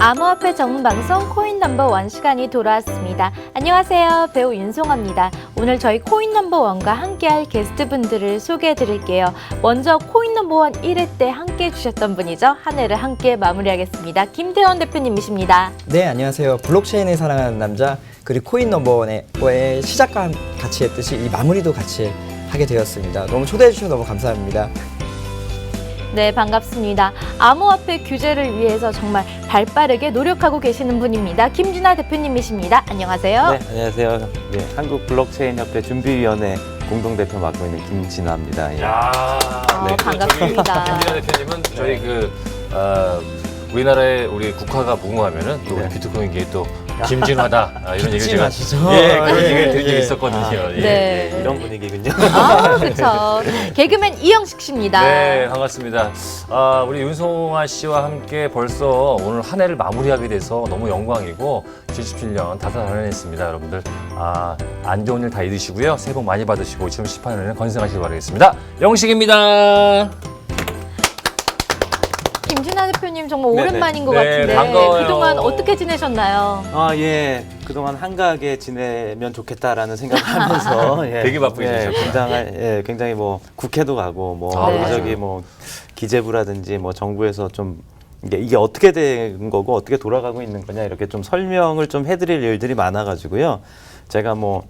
암호화폐 전문 방송 코인 넘버원 시간이 돌아왔습니다. 안녕하세요. 배우 윤송아입니다. 오늘 저희 코인 넘버원과 함께할 게스트분들을 소개해 드릴게요. 먼저 코인 넘버원 1회 때 함께해 주셨던 분이죠. 한 해를 함께 마무리하겠습니다. 김태원 대표님이십니다. 네, 안녕하세요. 블록체인을 사랑하는 남자 그리고 코인 넘버원의 시작과 같이 했듯이 이 마무리도 같이 하게 되었습니다. 너무 초대해 주셔서 너무 감사합니다. 네, 반갑습니다. 암호화폐 규제를 위해서 정말 발빠르게 노력하고 계시는 분입니다. 김진아 대표님이십니다. 안녕하세요. 네, 안녕하세요. 예, 한국 블록체인 협회 준비위원회 공동대표 맡고 있는 김진아입니다. 예. 야, 반갑습니다. 김진아 대표님은 저희 우리나라의 우리 국화가 무궁하면은 또 우리 네. 비트코인계에 또 김진화다 이런 얘기를 제가 아시죠? 그런 네. 얘기를 들은 적이 있었거든요. 예. 네. 예, 이런 분위기군요. 그렇죠. 개그맨 이영식 씨입니다. 네, 반갑습니다. 우리 윤송아 씨와 함께 벌써 오늘 한 해를 마무리하게 돼서 너무 영광이고 2017년 다사다난했습니다. 여러분들 안 좋은 일 다 잊으시고요. 새해 복 많이 받으시고 2018년에는 건승하시길 바라겠습니다. 영식입니다. 김진아 대표님 정말 네네. 오랜만인 것 네, 같은데 반가워요. 그동안 어떻게 지내셨나요? 예. 그동안 한가하게 지내면 좋겠다라는 생각을 하면서 되게 바쁘셨구나. 굉장히 뭐 국회도 가고 뭐 네. 여기저기 뭐 기재부라든지 뭐 정부에서 좀 이게 어떻게 된 거고 어떻게 돌아가고 있는 거냐 이렇게 좀 설명을 좀 해드릴 일들이 많아가지고요. 제가 뭐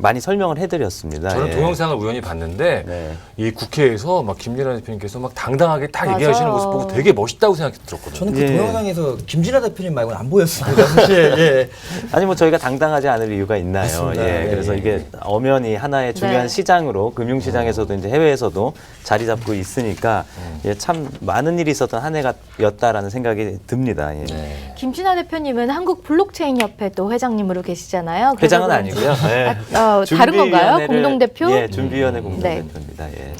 많이 설명을 해드렸습니다. 저는 예. 동영상을 우연히 봤는데 네. 이 국회에서 막 김진아 대표님께서 막 당당하게 딱 맞아요. 얘기하시는 모습 보고 되게 멋있다고 생각이 들었거든요. 저는 그 예. 동영상에서 김진아 대표님 말고는 안 보였습니다. 사실. 예. 아니 뭐 저희가 당당하지 않을 이유가 있나요? 맞습니다. 예, 네. 그래서 이게 엄연히 하나의 중요한 네. 시장으로 금융시장에서도 이제 해외에서도 자리 잡고 있으니까 예, 참 많은 일이 있었던 한 해가였다라는 생각이 듭니다. 예. 네. 김진아 대표님은 한국 블록체인 협회 또 회장님으로 계시잖아요. 그래서 회장은 그런지- 아니고요. 예. 다른 건가요? 준비위원회를- 공동대표? 예, 준비위원회 네. 공동대표입니다. 예.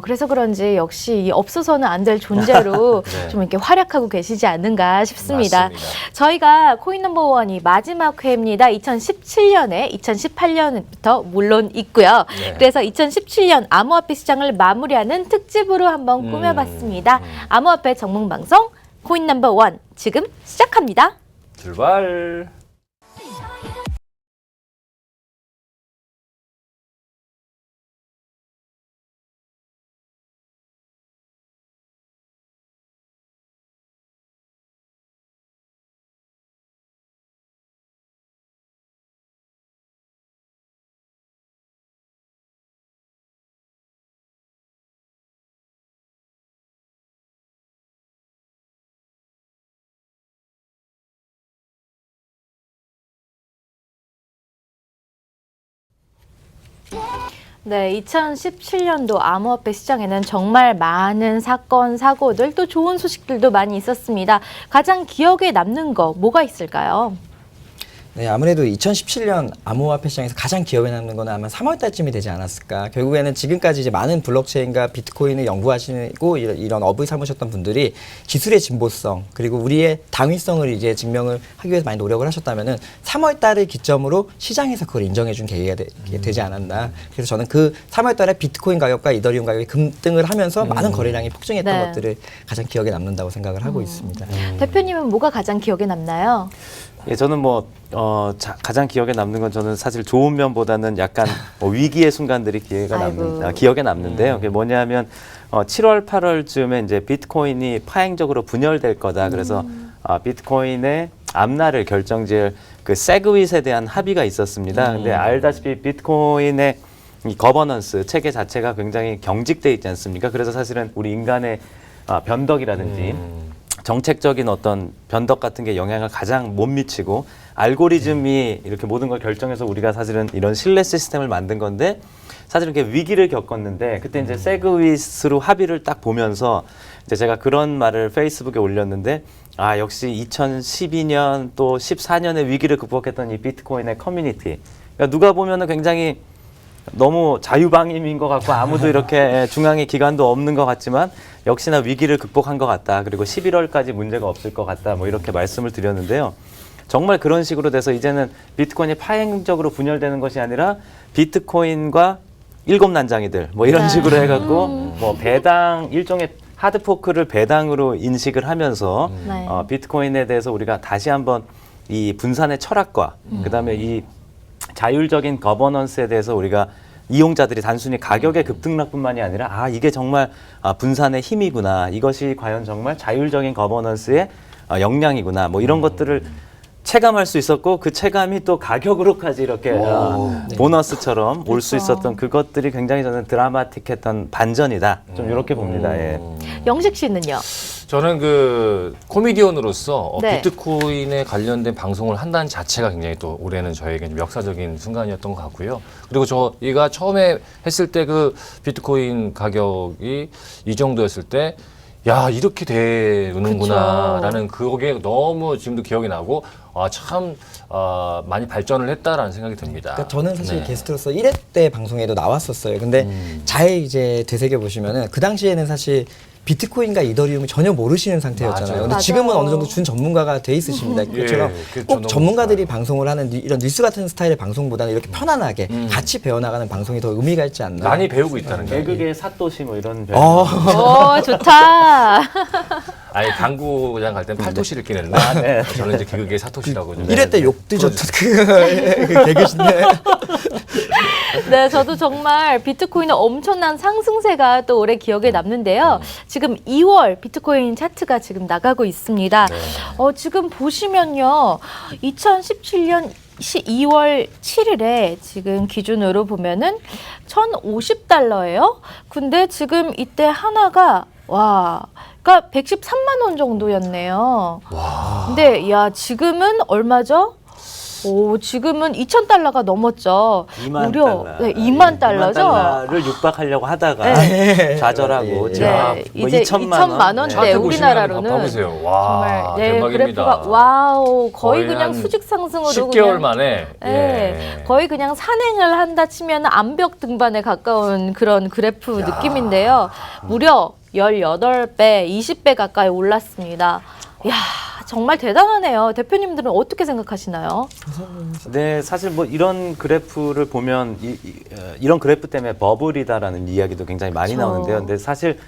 그래서 그런지 역시 이 없어서는 안 될 존재로 네. 좀 이렇게 활약하고 계시지 않는가 싶습니다. 맞습니다. 저희가 코인 넘버원이 마지막 회입니다. 2017년에 2018년부터 물론 있고요. 네. 그래서 2017년 암호화폐 시장을 마무리하는 특집으로 한번 꾸며봤습니다. 암호화폐 전문 방송 코인 넘버원 지금 시작합니다. 출발. 네, 2017년도 암호화폐 시장에는 정말 많은 사건, 사고들, 또 좋은 소식들도 많이 있었습니다. 가장 기억에 남는 거 뭐가 있을까요? 네, 아무래도 2017년 암호화폐 시장에서 가장 기억에 남는 거는 아마 3월 달쯤이 되지 않았을까. 결국에는 지금까지 이제 많은 블록체인과 비트코인을 연구하시고 이런 업을 삼으셨던 분들이 기술의 진보성 그리고 우리의 당위성을 이제 증명을 하기 위해서 많이 노력을 하셨다면은 3월 달을 기점으로 시장에서 그걸 인정해 준 계기가 되지 않았나. 그래서 저는 그 3월 달에 비트코인 가격과 이더리움 가격이 급등을 하면서 많은 거래량이 폭증했던 네. 것들을 가장 기억에 남는다고 생각을 하고 있습니다. 대표님은 뭐가 가장 기억에 남나요? 예, 저는 가장 기억에 남는 건 저는 사실 좋은 면보다는 약간 위기의 순간들이 아이고. 기억에 남는데요. 그게 뭐냐면 7월, 8월쯤에 이제 비트코인이 파행적으로 분열될 거다. 그래서 비트코인의 앞날을 결정지을 그 세그윗에 대한 합의가 있었습니다. 근데 알다시피 비트코인의 이 거버넌스 체계 자체가 굉장히 경직돼 있지 않습니까? 그래서 사실은 우리 인간의 변덕이라든지 정책적인 어떤 변덕 같은 게 영향을 가장 못 미치고 알고리즘이 이렇게 모든 걸 결정해서 우리가 사실은 이런 신뢰 시스템을 만든 건데 사실은 이렇게 위기를 겪었는데 그때 이제 세그윗으로 합의를 딱 보면서 이제 제가 그런 말을 페이스북에 올렸는데 역시 2012년 또 14년의 위기를 극복했던 이 비트코인의 커뮤니티 그러니까 누가 보면은 굉장히 너무 자유방임인 것 같고 아무도 이렇게 중앙의 기관도 없는 것 같지만 역시나 위기를 극복한 것 같다. 그리고 11월까지 문제가 없을 것 같다. 뭐 이렇게 말씀을 드렸는데요. 정말 그런 식으로 돼서 이제는 비트코인이 파행적으로 분열되는 것이 아니라 비트코인과 일곱 난장이들 뭐 이런 식으로 해갖고 뭐 배당 일종의 하드포크를 배당으로 인식을 하면서 네. 비트코인에 대해서 우리가 다시 한번 이 분산의 철학과 그다음에 이 자율적인 거버넌스에 대해서 우리가 이용자들이 단순히 가격의 급등락뿐만이 아니라 이게 정말 분산의 힘이구나. 이것이 과연 정말 자율적인 거버넌스의 역량이구나. 뭐 이런 것들을 체감할 수 있었고 그 체감이 또 가격으로까지 이렇게 보너스처럼 올 수 있었던 그것들이 굉장히 저는 드라마틱했던 반전이다. 좀 이렇게 봅니다. 예. 영식 씨는요? 저는 그 코미디언으로서 네. 비트코인에 관련된 방송을 한다는 자체가 굉장히 또 올해는 저에게 좀 역사적인 순간이었던 것 같고요. 그리고 저희가 처음에 했을 때 그 비트코인 가격이 이 정도였을 때 야, 이렇게 되는구나라는 그게 너무 지금도 기억이 나고 참 많이 발전을 했다라는 생각이 듭니다. 그러니까 저는 사실 네. 게스트로서 1회 때 방송에도 나왔었어요. 근데 잘 이제 되새겨 보시면은 그 당시에는 사실 비트코인과 이더리움을 전혀 모르시는 상태였잖아요. 맞아요. 근데 지금은 맞아요. 어느 정도 준 전문가가 돼 있으십니다. 그것처럼 그렇죠. 꼭 너무 전문가들이 좋아요. 방송을 하는 이런 뉴스 같은 스타일의 방송보다는 이렇게 편안하게 같이 배워나가는 방송이 더 의미가 있지 않나. 많이 배우고 있다는 게. 개그계 사또시 뭐 이런 오, 좋다. 아니 당구장 갈 땐 팔토시를 끼는데 네. 저는 이제 개그계 사토시라고 좀 1회 때 욕 드셨던 그 개그신데. 네, 저도 정말 비트코인의 엄청난 상승세가 또 올해 기억에 남는데요. 지금 2월 비트코인 차트가 지금 나가고 있습니다. 지금 보시면요. 2017년 2월 7일에 지금 기준으로 보면은 1,050달러예요. 근데 지금 이때 하나가 그러니까 113만 원 정도였네요. 근데 지금은 얼마죠? 지금은 2,000달러가 넘었죠. 2만 무려 달러. 네, 2만 달러죠. 2만 달러를 육박하려고 하다가 네. 좌절하고 네. 지금 네, 뭐 이제 2천만 원. 네, 우리나라로는 봐보세요. 와, 정말 대박입니다. 그래프가 거의 거의 그냥 한 수직 상승으로 10개월 그냥 만에 네, 거의 그냥 산행을 한다 치면 암벽 등반에 가까운 그런 그래프 느낌인데요. 무려 18배, 20배 가까이 올랐습니다. 이야, 정말 대단하네요. 대표님들은 어떻게 생각하시나요? 네, 사실 뭐 이런 그래프를 보면 이런 그래프 때문에 버블이다라는 이야기도 굉장히 많이 그렇죠. 나오는데요. 근데 사실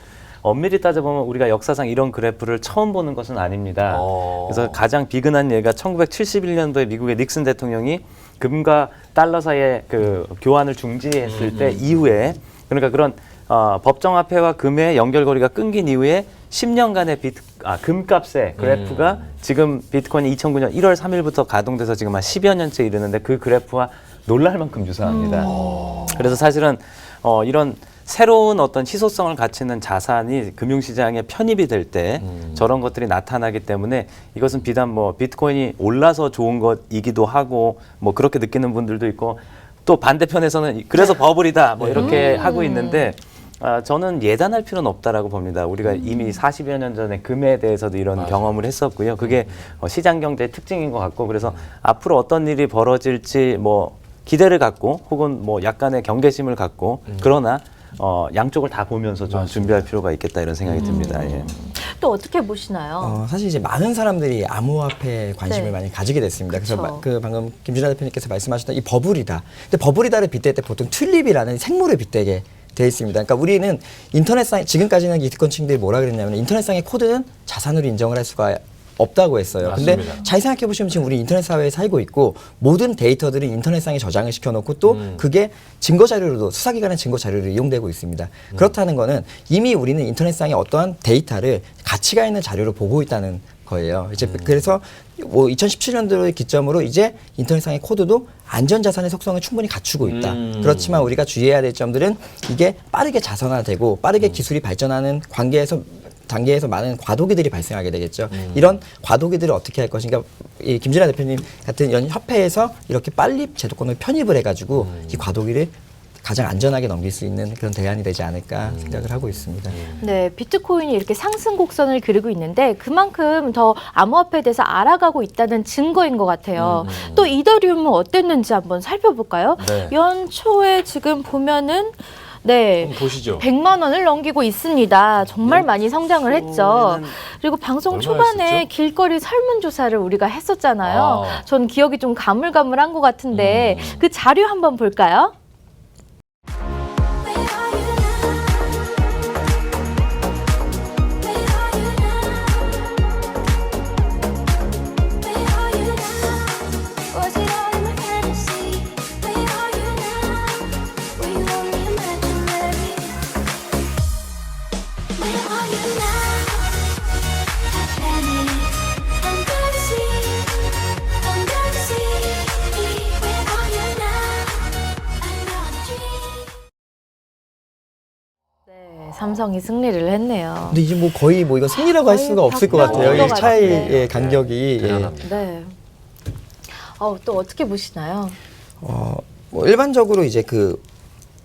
엄밀히 따져보면 우리가 역사상 이런 그래프를 처음 보는 것은 아닙니다. 그래서 가장 비근한 예가 1971년도에 미국의 닉슨 대통령이 금과 달러 사이의 그 교환을 중지했을 때 이후에 그러니까 그런 법정화폐와 금의 연결고리가 끊긴 이후에 10년간의 금값의 그래프가 지금 비트코인이 2009년 1월 3일부터 가동돼서 지금 한 10여 년째 이르는데 그 그래프와 놀랄 만큼 유사합니다. 그래서 사실은 이런 새로운 어떤 희소성을 갖추는 자산이 금융시장에 편입이 될 때 저런 것들이 나타나기 때문에 이것은 비단 뭐 비트코인이 올라서 좋은 것이기도 하고 뭐 그렇게 느끼는 분들도 있고 또 반대편에서는 그래서 버블이다 뭐 이렇게 하고 있는데 저는 예단할 필요는 없다라고 봅니다. 우리가 이미 40여 년 전에 금에 대해서도 이런 경험을 했었고요. 그게 시장 경제의 특징인 것 같고 그래서 앞으로 어떤 일이 벌어질지 뭐 기대를 갖고 혹은 뭐 약간의 경계심을 갖고 그러나 양쪽을 다 보면서 좀 준비할 필요가 있겠다 이런 생각이 듭니다. 예. 또 어떻게 보시나요? 사실 이제 많은 사람들이 암호화폐에 관심을 네. 많이 가지게 됐습니다. 그래서 그쵸. 그 방금 김준하 대표님께서 말씀하셨던 이 버블이다. 근데 버블이다를 빗댈 때 보통 튤립이라는 생물을 빗대게 돼 있습니다. 그러니까 우리는 인터넷상 지금까지는 기득권층들이 뭐라 그랬냐면 인터넷상의 코드는 자산으로 인정을 할 수가 없다고 했어요. 근데 맞습니다. 잘 생각해 보시면 지금 우리 인터넷 사회에 살고 있고 모든 데이터들이 인터넷상에 저장을 시켜놓고 또 그게 증거 자료로도 수사기관의 증거 자료로 이용되고 있습니다. 그렇다는 거는 이미 우리는 인터넷상의 어떠한 데이터를 가치가 있는 자료로 보고 있다는 거예요. 이제 그래서 뭐 2017년도를 기점으로 이제 인터넷상의 코드도 안전자산의 속성을 충분히 갖추고 있다. 그렇지만 우리가 주의해야 될 점들은 이게 빠르게 자선화되고 빠르게 기술이 발전하는 단계에서 많은 과도기들이 발생하게 되겠죠. 이런 과도기들을 어떻게 할 것인가. 이 김진아 대표님 같은 이런 협회에서 이렇게 빨리 제도권을 편입을 해가지고 이 과도기를 가장 안전하게 넘길 수 있는 그런 대안이 되지 않을까 생각을 하고 있습니다. 네, 비트코인이 이렇게 상승 곡선을 그리고 있는데 그만큼 더 암호화폐에 대해서 알아가고 있다는 증거인 것 같아요. 또 이더리움은 어땠는지 한번 살펴볼까요? 네. 연초에 지금 보면은 네. 한번 보시죠. 100만 원을 넘기고 있습니다. 정말 많이 성장을 했죠. 그리고 방송 얼마나 초반에 했었죠? 길거리 설문조사를 우리가 했었잖아요. 전 기억이 좀 가물가물한 것 같은데 그 자료 한번 볼까요? 삼성이 승리를 했네요. 근데 이제 뭐 거의 뭐 이거 승리라고 할 거의 수가 없을 것 같아요. 박빙인 이 것 차이의 같아요. 간격이. 예. 대단합니다. 네. 또 어떻게 보시나요? 뭐 일반적으로 이제 그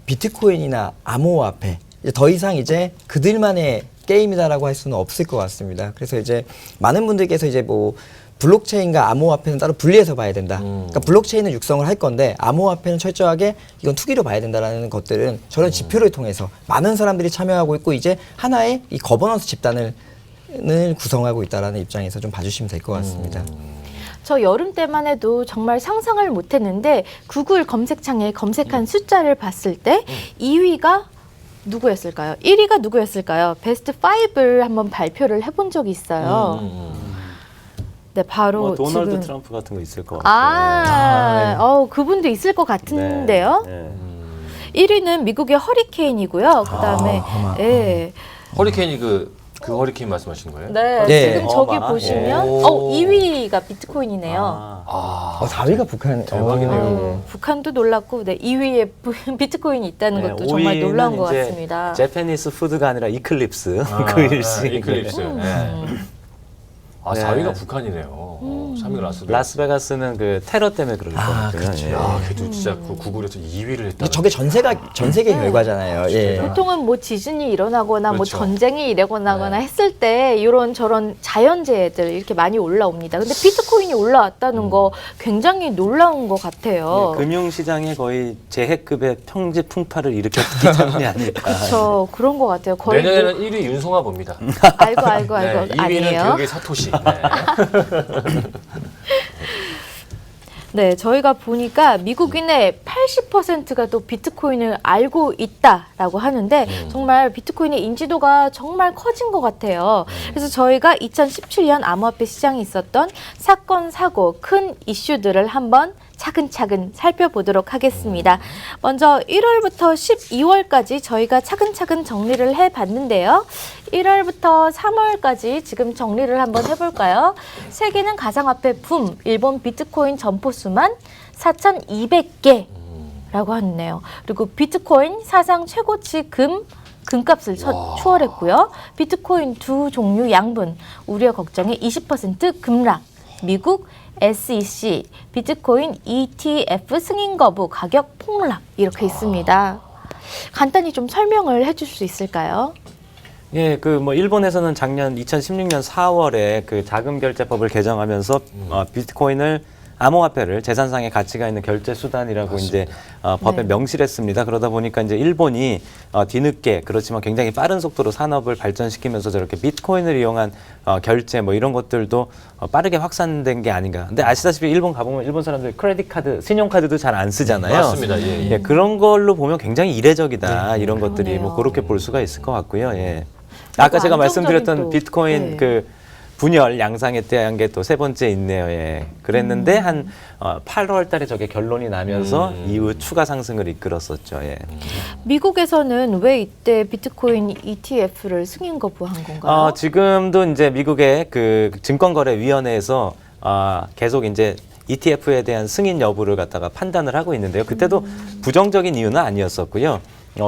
비트코인이나 암호화폐 이제 더 이상 이제 그들만의 게임이다라고 할 수는 없을 것 같습니다. 그래서 이제 많은 분들께서 이제 뭐 블록체인과 암호화폐는 따로 분리해서 봐야 된다. 그러니까 블록체인은 육성을 할 건데 암호화폐는 철저하게 이건 투기로 봐야 된다라는 것들은 저런 지표를 통해서 많은 사람들이 참여하고 있고 이제 하나의 이 거버넌스 집단을 구성하고 있다라는 입장에서 좀 봐주시면 될 것 같습니다. 저 여름 때만 해도 정말 상상을 못했는데 구글 검색창에 검색한 숫자를 봤을 때 2위가 누구였을까요? 1위가 누구였을까요? 베스트 5를 한번 발표를 해본 적이 있어요. 네, 바로 뭐 도널드 지금 트럼프 같은 거 있을 것 같아요. 그분도 있을 것 같은데요. 네. 1위는 미국의 허리케인이고요. 그다음에 예. 허리케인이 그 허리케인 말씀하시는 거예요? 네, 예. 지금 저기 어마. 보시면 예. 2위가 비트코인이네요. 4위가 북한. 대박이네요. 북한도 놀랐고, 네, 2위에 비트코인이 있다는 네, 것도 정말 5위는 놀라운 것 이제 같습니다. 제페니스 푸드가 아니라 이클립스 그 일시. 이클립스. 네. 네. 4위가 북한이네요. 3위가 라스베가스. 라스베가스는 그 테러 때문에 그럴 거거든요. 그렇죠. 예. 야, 걔도 진짜 그 구글에서 2위를 했다. 저게 전 세계 결과잖아요. 예. 보통은 뭐 지진이 일어나거나 뭐 그렇죠. 전쟁이 일어나거나 네. 했을 때 이런 저런 자연재해들 이렇게 많이 올라옵니다. 근데 비트코인이 올라왔다는 거 굉장히 놀라운 것 같아요. 금융시장에 거의 재해급의 평지 풍파를 일으켰기 때문이 아닐까. 그렇죠. 그런 것 같아요. 거의 뭐, 내년에는 1위 윤송아 봅니다. 알고 네, 2위는 아니에요. 교육의 사토시. 네. 네, 저희가 보니까 미국인의 80%가 또 비트코인을 알고 있다라고 하는데 정말 비트코인의 인지도가 정말 커진 것 같아요. 그래서 저희가 2017년 암호화폐 시장에 있었던 사건, 사고, 큰 이슈들을 한번 차근차근 살펴보도록 하겠습니다. 먼저 1월부터 12월까지 저희가 차근차근 정리를 해봤는데요. 1월부터 3월까지 지금 정리를 한번 해볼까요? 세계는 가상화폐 붐, 일본 비트코인 점포수만 4,200개라고 하네요. 그리고 비트코인 사상 최고치 금값을 추월했고요. 비트코인 두 종류 양분, 우려 걱정의 20% 급락, 미국 SEC, 비트코인 ETF 승인 거부, 가격 폭락 이렇게 있습니다. 간단히 좀 설명을 해줄 수 있을까요? 예, 그 뭐 일본에서는 작년 2016년 4월에 그 자금 결제법을 개정하면서 비트코인을 암호화폐를 재산상의 가치가 있는 결제 수단이라고 이제 법에 네. 명시했습니다. 그러다 보니까 이제 일본이 뒤늦게 그렇지만 굉장히 빠른 속도로 산업을 발전시키면서 저렇게 비트코인을 이용한 결제 뭐 이런 것들도 빠르게 확산된 게 아닌가. 근데 아시다시피 일본 가보면 일본 사람들 크레딧 카드, 신용카드도 잘 안 쓰잖아요. 맞습니다. 예, 예. 예, 그런 걸로 보면 굉장히 이례적이다. 이런 것들이 그러네요. 뭐 그렇게 볼 수가 있을 것 같고요. 예. 아까 제가 안정적인 말씀드렸던 또, 비트코인 네. 그 분열 양상에 대한 게 또 세 번째 있네요. 예. 그랬는데 한 8월 달에 저게 결론이 나면서 이후 추가 상승을 이끌었었죠. 예. 미국에서는 왜 이때 비트코인 ETF를 승인 거부한 건가요? 지금도 이제 미국의 그 증권거래위원회에서 계속 이제 ETF에 대한 승인 여부를 갖다가 판단을 하고 있는데요. 그때도 부정적인 이유는 아니었었고요.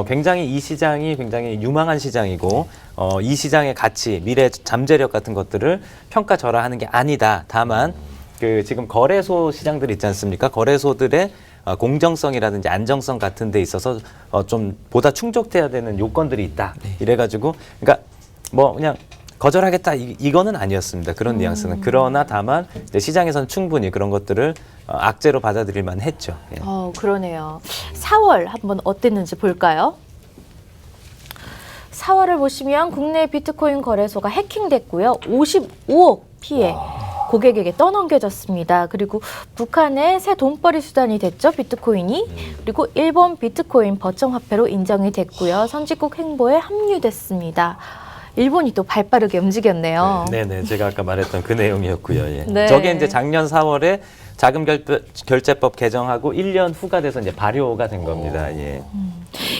굉장히 이 시장이 굉장히 유망한 시장이고 이 시장의 가치, 미래 잠재력 같은 것들을 평가절하하는 게 아니다. 다만 그 지금 거래소 시장들 있지 않습니까? 거래소들의 공정성이라든지 안정성 같은 데 있어서 좀 보다 충족돼야 되는 요건들이 있다. 이래가지고 그러니까 뭐 그냥 거절하겠다 이거는 아니었습니다. 그런 뉘앙스는. 그러나 다만 이제 시장에서는 충분히 그런 것들을 악재로 받아들일 만했죠. 예. 그러네요. 4월 한번 어땠는지 볼까요? 4월을 보시면 국내 비트코인 거래소가 해킹됐고요. 55억 피해 고객에게 떠넘겨졌습니다. 그리고 북한의 새 돈벌이 수단이 됐죠. 비트코인이. 그리고 일본 비트코인 버청화폐로 인정이 됐고요. 선진국 행보에 합류됐습니다. 일본이 또 발빠르게 움직였네요. 네네, 제가 아까 말했던 그 내용이었고요. 예. 네. 저게 이제 작년 4월에 자금 결제법 개정하고 1년 후가 돼서 이제 발효가 된 겁니다. 예.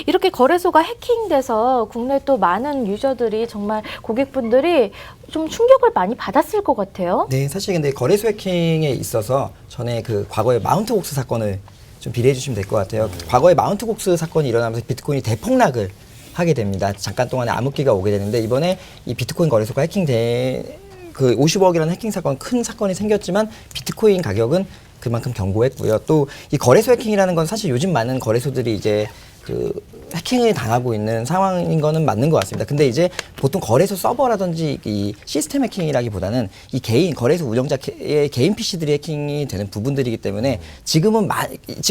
이렇게 거래소가 해킹돼서 국내 또 많은 유저들이 정말 고객분들이 좀 충격을 많이 받았을 것 같아요. 네, 사실 근데 거래소 해킹에 있어서 전에 그 과거의 마운트곡스 사건을 좀 비례해 주시면 될 것 같아요. 과거에 마운트곡스 사건이 일어나면서 비트코인이 대폭락을 하게 됩니다. 잠깐 동안에 암흑기가 오게 되는데 이번에 이 비트코인 거래소가 그 50억이라는 해킹 사건, 큰 사건이 생겼지만 비트코인 가격은 그만큼 견고했고요. 또 이 거래소 해킹이라는 건 사실 요즘 많은 거래소들이 이제 그 해킹을 당하고 있는 상황인 거는 맞는 것 같습니다. 근데 이제 보통 거래소 서버라든지 이 시스템 해킹이라기보다는 이 개인 거래소 운영자의 개인 PC들이 해킹이 되는 부분들이기 때문에 지금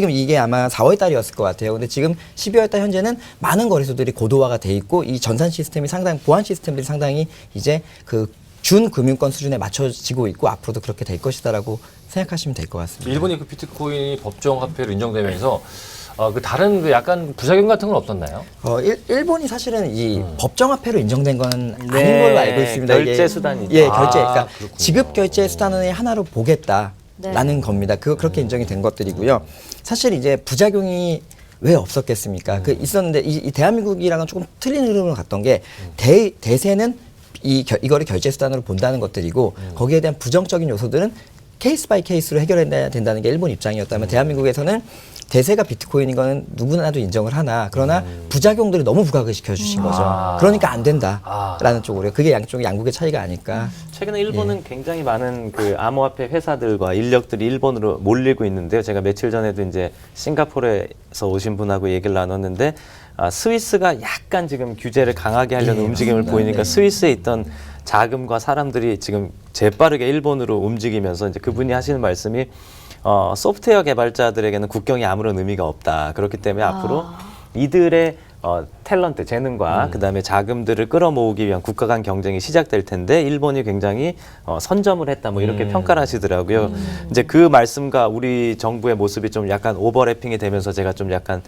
이게 아마 4월 달이었을 것 같아요. 근데 지금 12월 달 현재는 많은 거래소들이 고도화가 돼 있고 이 전산 시스템이 상당히 보안 시스템들이 상당히 이제 그 준금융권 수준에 맞춰지고 있고 앞으로도 그렇게 될 것이다라고 생각하시면 될 것 같습니다. 일본이 그 비트코인이 법정 화폐로 인정되면서 그 다른 그 약간 부작용 같은 건 없었나요? 일본이 사실은 이 법정화폐로 인정된 건 아닌 네, 걸로 알고 있습니다. 결제 수단이죠. 예, 결제. 그러니까 그렇군요. 지급 결제 수단의 하나로 보겠다라는 겁니다. 그렇게 인정이 된 것들이고요. 사실 이제 부작용이 왜 없었겠습니까? 그 있었는데 이 대한민국이랑은 조금 틀린 흐름으로 갔던 게 대세는 이거를 결제 수단으로 본다는 것들이고 거기에 대한 부정적인 요소들은 케이스 바이 케이스로 해결해야 된다는 게 일본 입장이었다면 대한민국에서는 대세가 비트코인인 거는 누구나도 인정을 하나 그러나 부작용들을 너무 부각을 시켜주신 거죠. 그러니까 안 된다라는 쪽으로 그게 양국의 차이가 아닐까. 최근에 일본은 굉장히 많은 그 암호화폐 회사들과 인력들이 일본으로 몰리고 있는데요. 제가 며칠 전에도 이제 싱가포르에서 오신 분하고 얘기를 나눴는데 스위스가 약간 지금 규제를 강하게 하려는 움직임을 보이니까 스위스에 있던 자금과 사람들이 지금 재빠르게 일본으로 움직이면서 이제 그분이 하시는 말씀이 소프트웨어 개발자들에게는 국경이 아무런 의미가 없다. 그렇기 때문에 앞으로 이들의 탤런트, 재능과 그다음에 자금들을 끌어모으기 위한 국가 간 경쟁이 시작될 텐데 일본이 굉장히 선점을 했다 뭐 이렇게 평가를 하시더라고요. 이제 그 말씀과 우리 정부의 모습이 좀 약간 오버래핑이 되면서 제가 좀 약간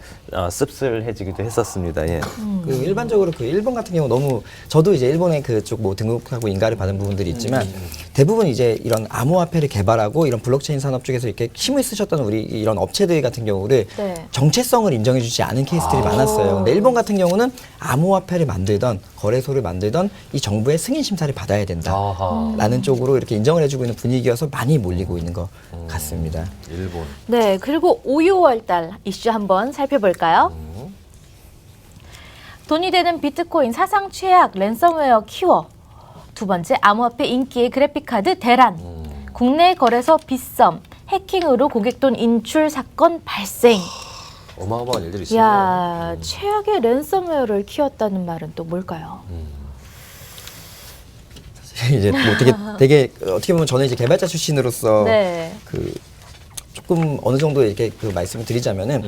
씁쓸해지기도 했었습니다. 예. 그 일반적으로 그 일본 같은 경우 너무 저도 이제 일본의 그쪽 뭐 등록하고 인가를 받은 부분들이 있지만 대부분 이제 이런 암호화폐를 개발하고 이런 블록체인 산업 쪽에서 이렇게 힘을 쓰셨던 우리 이런 업체들 같은 경우를 네. 정체성을 인정해주지 않은 케이스들이 많았어요. 근데 일본 같은 경우는 암호화폐를 만들던 거래소를 만들던 이 정부의 승인 심사를 받아야 된다라는 쪽으로 이렇게 인정을 해주고 있는 분위기여서 많이 몰리고 있는 것 같습니다. 일본. 네, 그리고 5, 6월 달 이슈 한번 살펴볼까요? 돈이 되는 비트코인 사상 최악 랜섬웨어 키워. 두 번째, 암호화폐 인기의 그래픽카드 대란. 국내 거래소 빗썸. 해킹으로 고객돈 인출 사건 발생. 어마어마한 일들이 있습니다. 야, 최악의 랜섬웨어를 키웠다는 말은 또 뭘까요? 이제 뭐 되게 어떻게 보면 저는 이제 개발자 출신으로서 네. 그 조금 어느 정도 이렇게 그 말씀을 드리자면은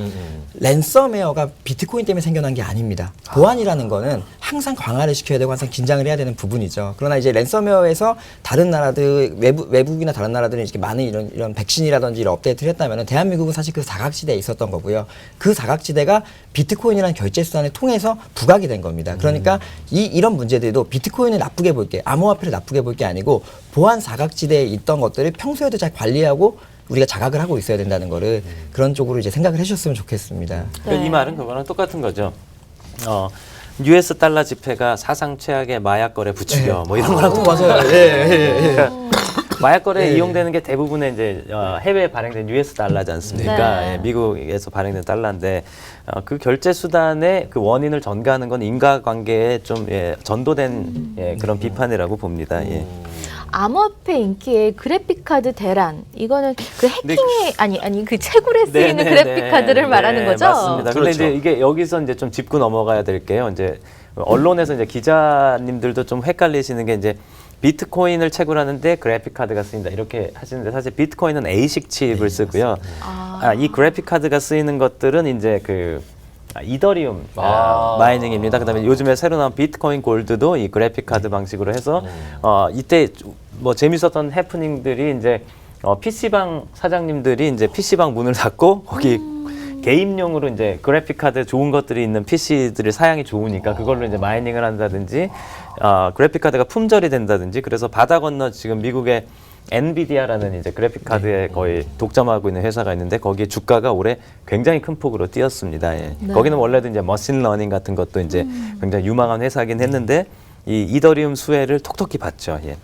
랜섬웨어가 비트코인 때문에 생겨난 게 아닙니다. 보안이라는 거는 항상 강화를 시켜야 되고 항상 긴장을 해야 되는 부분이죠. 그러나 이제 랜섬웨어에서 다른 나라들 외국이나 다른 나라들은 이렇게 많은 이런 백신이라든지 이런 업데이트를 했다면은 대한민국은 사실 그 사각지대에 있었던 거고요. 그 사각지대가 비트코인이라는 결제 수단을 통해서 부각이 된 겁니다. 그러니까 이런 문제들도 비트코인을 나쁘게 볼 게 암호화폐를 나쁘게 볼 게 아니고 보안 사각지대에 있던 것들을 평소에도 잘 관리하고 우리가 자각을 하고 있어야 된다는 거를 그런 쪽으로 이제 생각을 해주셨으면 좋겠습니다. 네. 이 말은 그거랑 똑같은 거죠. US 달러 지폐가 사상 최악의 마약 거래 부추겨 뭐 이런 거랑 맞아요. 그러니까 마약 거래에 이용되는 게 대부분의 이제 해외에 발행된 US 달러지 않습니까? 네. 예, 미국에서 발행된 달러인데 그 결제 수단의 그 원인을 전가하는 건 인과관계에 좀 전도된 그런 비판이라고 봅니다. 예. 암호화폐 인기의 그래픽카드 대란. 이거는 그 해킹의 아니 그 채굴에 쓰이는 네, 그래픽카드를 말하는 거죠? 맞습니다. 근데 그렇죠. 이제 이게 여기서 이제 좀 짚고 넘어가야 될 게요. 이제 언론에서 이제 기자님들도 좀 헷갈리시는 게 이제 비트코인을 채굴하는데 그래픽 카드가 쓰인다 이렇게 하시는데 사실 비트코인은 A식 칩을 쓰고요. 이 그래픽 카드가 쓰이는 것들은 이제 그 이더리움 마이닝입니다. 그다음에 요즘에 새로 나온 비트코인 골드도 이 그래픽 카드 방식으로 해서 이때 뭐 재밌었던 해프닝들이 이제 PC방 사장님들이 이제 PC방 문을 닫고 거기 개인용으로 이제 그래픽 카드 좋은 것들이 있는 PC들이 사양이 좋으니까 그걸로 이제 마이닝을 한다든지 그래픽 카드가 품절이 된다든지 그래서 바다 건너 지금 미국의 엔비디아라는 이제 그래픽 카드에 거의 독점하고 있는 회사가 있는데 거기에 주가가 올해 굉장히 큰 폭으로 뛰었습니다. 예. 네. 거기는 원래도 이제 머신러닝 같은 것도 이제 굉장히 유망한 회사긴 했는데 이 이더리움 수혜를 톡톡히 봤죠. 예.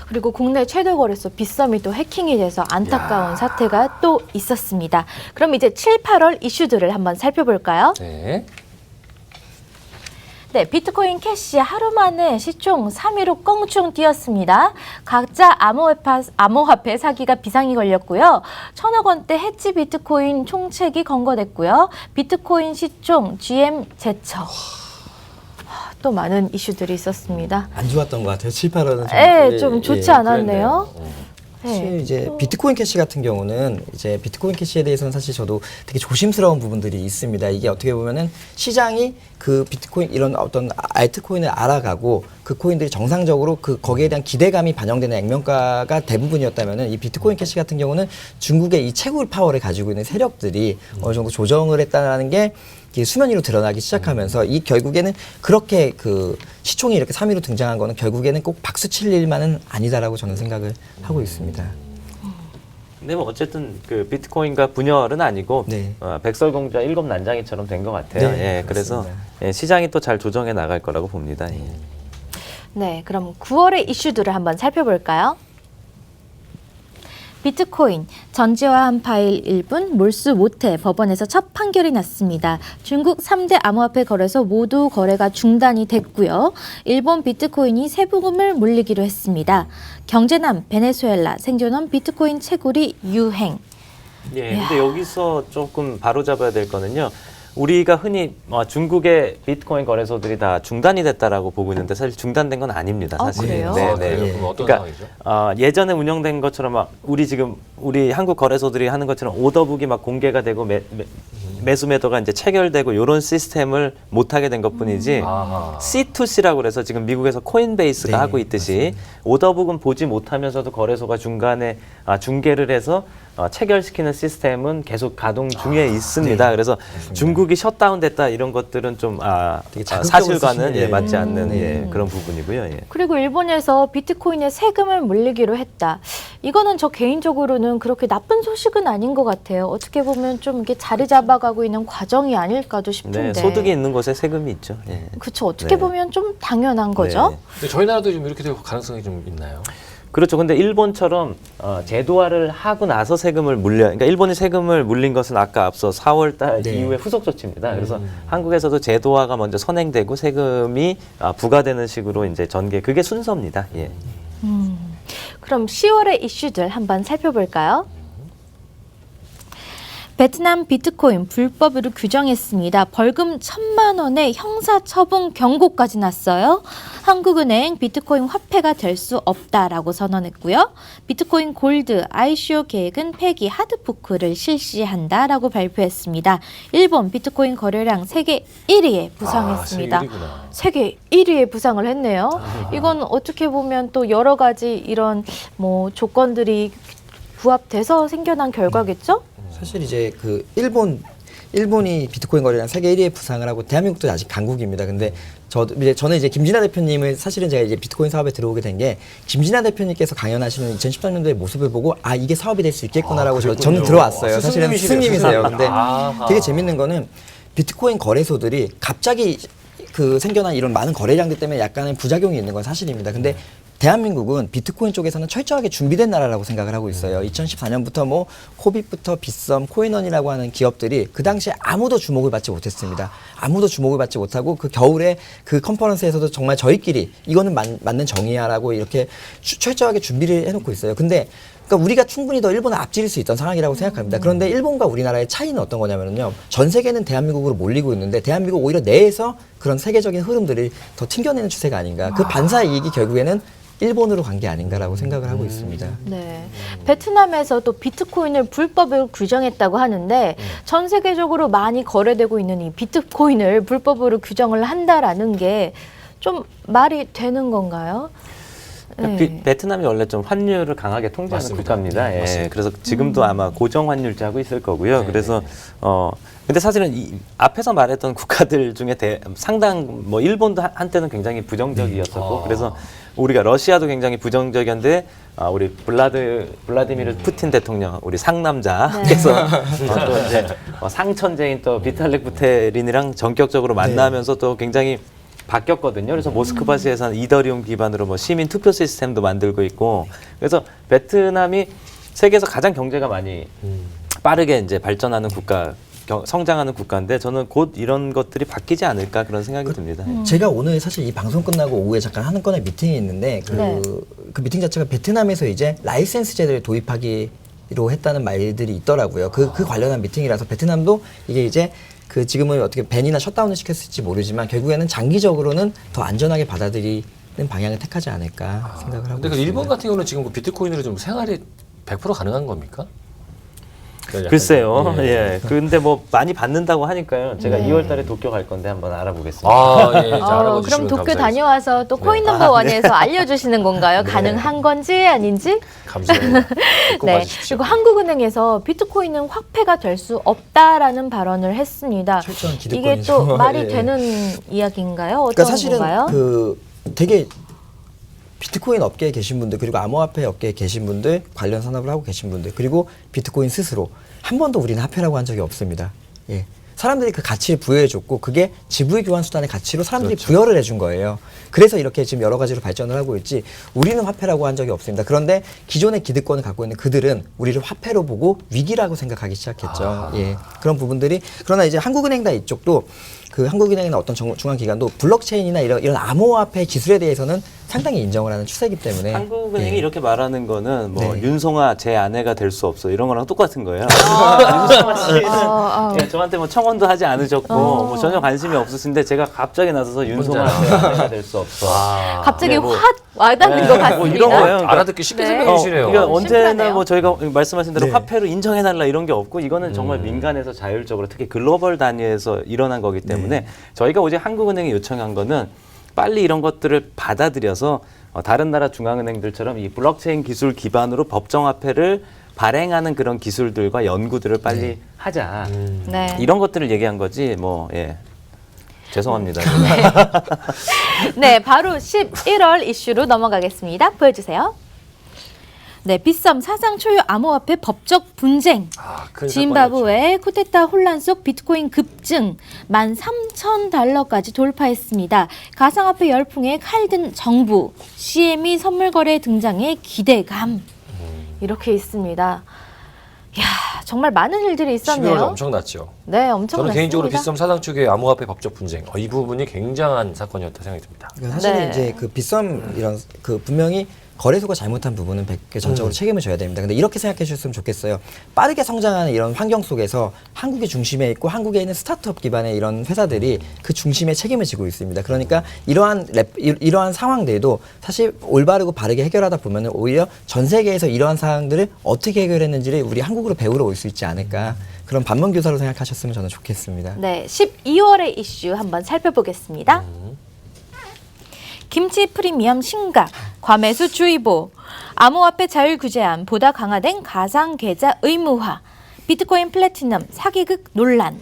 그리고 국내 최대 거래소 빗썸이 또 해킹이 돼서 안타까운 사태가 또 있었습니다. 그럼 이제 7, 8월 이슈들을 한번 살펴볼까요? 네. 네, 비트코인 캐시 하루 만에 시총 3위로 껑충 뛰었습니다. 각자 암호화폐 사기가 비상이 걸렸고요. 1,000억 원대 해치 비트코인 총책이 검거됐고요. 비트코인 시총 GM 제처. 또 많은 이슈들이 있었습니다. 안 좋았던 것 같아요. 7, 8월은 네, 좀 좋지 않았네요. 사실 이제 비트코인 캐시 같은 경우는 이제 비트코인 캐시에 대해서는 사실 저도 되게 조심스러운 부분들이 있습니다. 이게 어떻게 보면은 시장이 그 비트코인 이런 어떤 알트코인을 알아가고 그 코인들이 정상적으로 그 거기에 대한 기대감이 반영되는 액면가가 대부분이었다면은 이 비트코인 캐시 같은 경우는 중국의 이 채굴 파워를 가지고 있는 세력들이 어느 정도 조정을 했다는 게 수면 위로 드러나기 시작하면서 이 결국에는 그렇게 그 시총이 이렇게 3위로 등장한 거는 결국에는 꼭 박수 칠 일만은 아니다라고 저는 생각을 하고 있습니다. 근데 뭐 어쨌든 그 비트코인과 분열은 아니고 네. 백설공주와 일곱 난장이처럼 된 것 같아요. 네, 예, 그래서 그렇습니다. 시장이 또 잘 조정해 나갈 거라고 봅니다. 예. 네, 그럼 9월의 이슈들을 한번 살펴볼까요? 비트코인 전지화한 파일 일분 몰수 못해 법원에서 첫 판결이 났습니다. 중국 3대 암호화폐 거래소 모두 거래가 중단이 됐고요. 일본 비트코인이 세부금을 물리기로 했습니다. 경제난 베네수엘라 생존원 비트코인 채굴이 유행. 예, 근데 여기서 조금 바로잡아야 될 거는요. 우리가 흔히 중국의 비트코인 거래소들이 다 중단이 됐다라고 보고 있는데 사실 중단된 건 아닙니다. 아, 사실. 그래요? 네, 아, 네. 그래요? 그럼 어떤 그러니까 상황이죠? 예전에 운영된 것처럼 막 우리 한국 거래소들이 하는 것처럼 오더북이 막 공개가 되고 매수 매도가 이제 체결되고 이런 시스템을 못 하게 된 것뿐이지 아하. C2C라고 그래서 지금 미국에서 코인베이스가 네, 하고 있듯이 오더북은 보지 못하면서도 거래소가 중간에 중개를 해서 체결시키는 시스템은 계속 가동 중에 있습니다. 그래서 중국이 셧다운됐다 이런 것들은 좀 되게 자극적으로 사실과는 쓰시네. 맞지 않는 그런 부분이고요. 예. 그리고 일본에서 비트코인에 세금을 물리기로 했다. 이거는 저 개인적으로는 그렇게 나쁜 소식은 아닌 것 같아요. 어떻게 보면 좀 이게 자리 잡아가고 있는 과정이 아닐까도 싶은데. 네, 소득이 있는 곳에 세금이 있죠. 예. 그렇죠. 어떻게 네. 보면 좀 당연한 거죠. 네. 근데 저희 나라도 좀 이렇게 될 가능성이 좀 있나요? 그렇죠. 근데 일본처럼 제도화를 하고 나서 세금을 그러니까 일본이 세금을 물린 것은 아까 앞서 4월 달 네. 이후에 후속 조치입니다. 그래서 한국에서도 제도화가 먼저 선행되고 세금이 부과되는 식으로 이제 그게 순서입니다. 예. 그럼 10월의 이슈들 한번 살펴볼까요? 베트남 비트코인 불법으로 규정했습니다. 벌금 1,000만 원의 형사처분 경고까지 났어요. 한국은행 비트코인 화폐가 될 수 없다라고 선언했고요. 비트코인 골드 ICO 계획은 폐기 하드포크를 실시한다라고 발표했습니다. 일본 비트코인 거래량 세계 1위에 부상했습니다. 세계 1위에 부상을 했네요. 이건 어떻게 보면 또 여러 가지 이런 뭐 조건들이 부합돼서 생겨난 결과겠죠? 사실 이제 그 일본이 비트코인 거래량 세계 1위에 부상을 하고 대한민국도 아직 강국입니다. 근데 저는 이제 김진아 대표님을 사실은 제가 이제 비트코인 사업에 들어오게 된 게 김진아 대표님께서 강연하시는 2013년도의 모습을 보고 이게 사업이 될 수 있겠구나라고 저는 들어왔어요. 사실은 스승님이세요. 근데 되게 재밌는 거는 비트코인 거래소들이 갑자기 그 생겨난 이런 많은 거래량들 때문에 약간의 부작용이 있는 건 사실입니다. 근데 대한민국은 비트코인 쪽에서는 철저하게 준비된 나라라고 생각을 하고 있어요. 2014년부터 뭐 코빗부터 빗썸, 코인원이라고 하는 기업들이 그 당시에 아무도 주목을 받지 못했습니다. 아무도 주목을 받지 못하고 그 겨울에 그 컨퍼런스에서도 정말 저희끼리 이거는 맞는 정의야라고 이렇게 철저하게 준비를 해놓고 있어요. 근데 그러니까 우리가 충분히 더 일본을 앞지를 수 있던 상황이라고 생각합니다. 그런데 일본과 우리나라의 차이는 어떤 거냐면요. 전 세계는 대한민국으로 몰리고 있는데 대한민국 오히려 내에서 그런 세계적인 흐름들을 더 튕겨내는 추세가 아닌가. 그 반사 이익이 결국에는 일본으로 간 게 아닌가라고 생각을 하고 있습니다. 네. 베트남에서 또 비트코인을 불법으로 규정했다고 하는데 전 세계적으로 많이 거래되고 있는 이 비트코인을 불법으로 규정을 한다라는 게 좀 말이 되는 건가요? 네. 베트남이 원래 좀 환율을 강하게 통제하는 맞습니다. 국가입니다. 네, 예, 맞습니다. 그래서 지금도 아마 고정 환율제 하고 있을 거고요. 네, 그래서 근데 사실은 앞에서 말했던 국가들 중에 상당 뭐 일본도 한때는 굉장히 부정적이었었고 그래서 우리가 러시아도 굉장히 부정적이었는데 우리 블라디미르 푸틴 대통령 우리 상남자께서 또 이제 상천재인 또 비탈릭 부테린이랑 전격적으로 만나면서 또 굉장히 바뀌었거든요. 그래서 모스크바시에서는 이더리움 기반으로 뭐 시민 투표 시스템도 만들고 있고 그래서 베트남이 세계에서 가장 경제가 많이 빠르게 이제 발전하는 국가 성장하는 국가인데 저는 곧 이런 것들이 바뀌지 않을까 그런 생각이 듭니다. 제가 오늘 사실 이 방송 끝나고 오후에 잠깐 하는 건의 미팅이 있는데 네. 그 미팅 자체가 베트남에서 이제 라이센스제를 도입하기로 했다는 말들이 있더라고요. 그 관련한 미팅이라서 베트남도 이게 이제 그 지금은 어떻게 밴이나 셧다운을 시켰을지 모르지만 결국에는 장기적으로는 더 안전하게 받아들이는 방향을 택하지 않을까 생각을 하고 근데 그 있습니다. 일본 같은 경우는 지금 그 비트코인으로 좀 생활이 100% 가능한 겁니까? 그러니까 약간 글쎄요. 좀, 예. 근데 뭐 많이 받는다고 하니까요. 제가 네. 2월 달에 도쿄 갈 건데 한번 알아보겠습니다. 아, 예, 잘 그럼 알아봐주시면 도쿄 감사하겠습니다. 다녀와서 또 코인 넘버 원에서 알려주시는 건가요? 가능한 건지 아닌지? 감사해요. 꼭 네. 봐주십시오. 그리고 한국은행에서 비트코인은 화폐가 될 수 없다라는 발언을 했습니다. 철저한 이게 기득권이죠. 또 말이 예. 되는 이야기인가요? 어떤 그러니까 사실은 건가요? 그 되게 비트코인 업계에 계신 분들 그리고 암호화폐 업계에 계신 분들 관련 산업을 하고 계신 분들 그리고 비트코인 스스로 한 번도 우리는 화폐라고 한 적이 없습니다. 예. 사람들이 그 가치를 부여해줬고 그게 지불 교환 수단의 가치로 사람들이 그렇죠. 부여를 해준 거예요. 그래서 이렇게 지금 여러 가지로 발전을 하고 있지 우리는 화폐라고 한 적이 없습니다. 그런데 기존의 기득권을 갖고 있는 그들은 우리를 화폐로 보고 위기라고 생각하기 시작했죠. 예. 그런 부분들이 그러나 이제 한국은행이나 이쪽도 그 한국은행이나 어떤 중앙기관도 블록체인이나 이런 암호화폐 기술에 대해서는 상당히 인정을 하는 추세이기 때문에 한국은행이 예. 이렇게 말하는 거는 뭐 네. 윤송아 제 아내가 될 수 없어 이런 거랑 똑같은 거예요. 윤송아 씨는 예, 저한테 뭐 청원도 하지 않으셨고 뭐 전혀 관심이 없으신데 제가 갑자기 나서서 윤송아 제 아내가 될 수 없어. 아, 갑자기 네, 뭐, 확 와닿는 네, 것 같습니다. 뭐 이런 거예요. 그러니까 알아듣기 쉽게 네. 설명해 주시네요. 그러니까 언제나 심플하네요. 뭐 저희가 말씀하신 대로 네. 화폐로 인정해달라 이런 게 없고 이거는 정말 민간에서 자율적으로 특히 글로벌 단위에서 일어난 거기 때문에 저희가 어제 한국은행에 요청한 거는 빨리 이런 것들을 받아들여서 다른 나라 중앙은행들처럼 이 블록체인 기술 기반으로 법정화폐를 발행하는 그런 기술들과 연구들을 빨리 하자. 네. 이런 것들을 얘기한 거지 뭐 예. 죄송합니다. 네, 바로 11월 이슈로 넘어가겠습니다. 보여주세요. 네, 빗썸 사상 초유 암호화폐 법적 분쟁. 아, 큰 짐바브웨 쿠데타 혼란 속 비트코인 급증 13,000달러까지 돌파했습니다. 가상화폐 열풍에 칼든 정부, CME 선물 거래 등장에 기대감. 이렇게 있습니다. 이야, 정말 많은 일들이 11월 있었네요. 엄청났죠. 네, 엄청 저는 났습니다. 개인적으로 빗썸 사상 측의 암호화폐 법적 분쟁 이 부분이 굉장한 사건이었다 생각이 듭니다. 그러니까 사실은 네. 이제 그 빗썸 이런 그 분명히 거래소가 잘못한 부분은 100개 전적으로 책임을 져야 됩니다. 근데 이렇게 생각해 주셨으면 좋겠어요. 빠르게 성장하는 이런 환경 속에서 한국이 중심에 있고 한국에 있는 스타트업 기반의 이런 회사들이 그 중심에 책임을 지고 있습니다. 그러니까 이러한 상황들도 사실 올바르고 바르게 해결하다 보면은 오히려 전 세계에서 이러한 상황들을 어떻게 해결했는지를 우리 한국으로 배우러 올 수 있지 않을까. 그런 반면교사로 생각하셨으면 저는 좋겠습니다. 네, 12월의 이슈 한번 살펴보겠습니다. 김치 프리미엄 심각, 과매수 주의보, 암호화폐 자율 규제안 보다 강화된 가상 계좌 의무화, 비트코인 플래티넘 사기극 논란,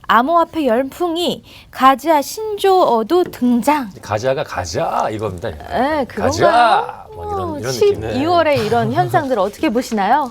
암호화폐 열풍이 가즈아 신조어도 등장. 가자가 가자 이겁니다. 네, 그건가요? 가자 막 이런 느낌. 12월에 이런 현상들 어떻게 보시나요?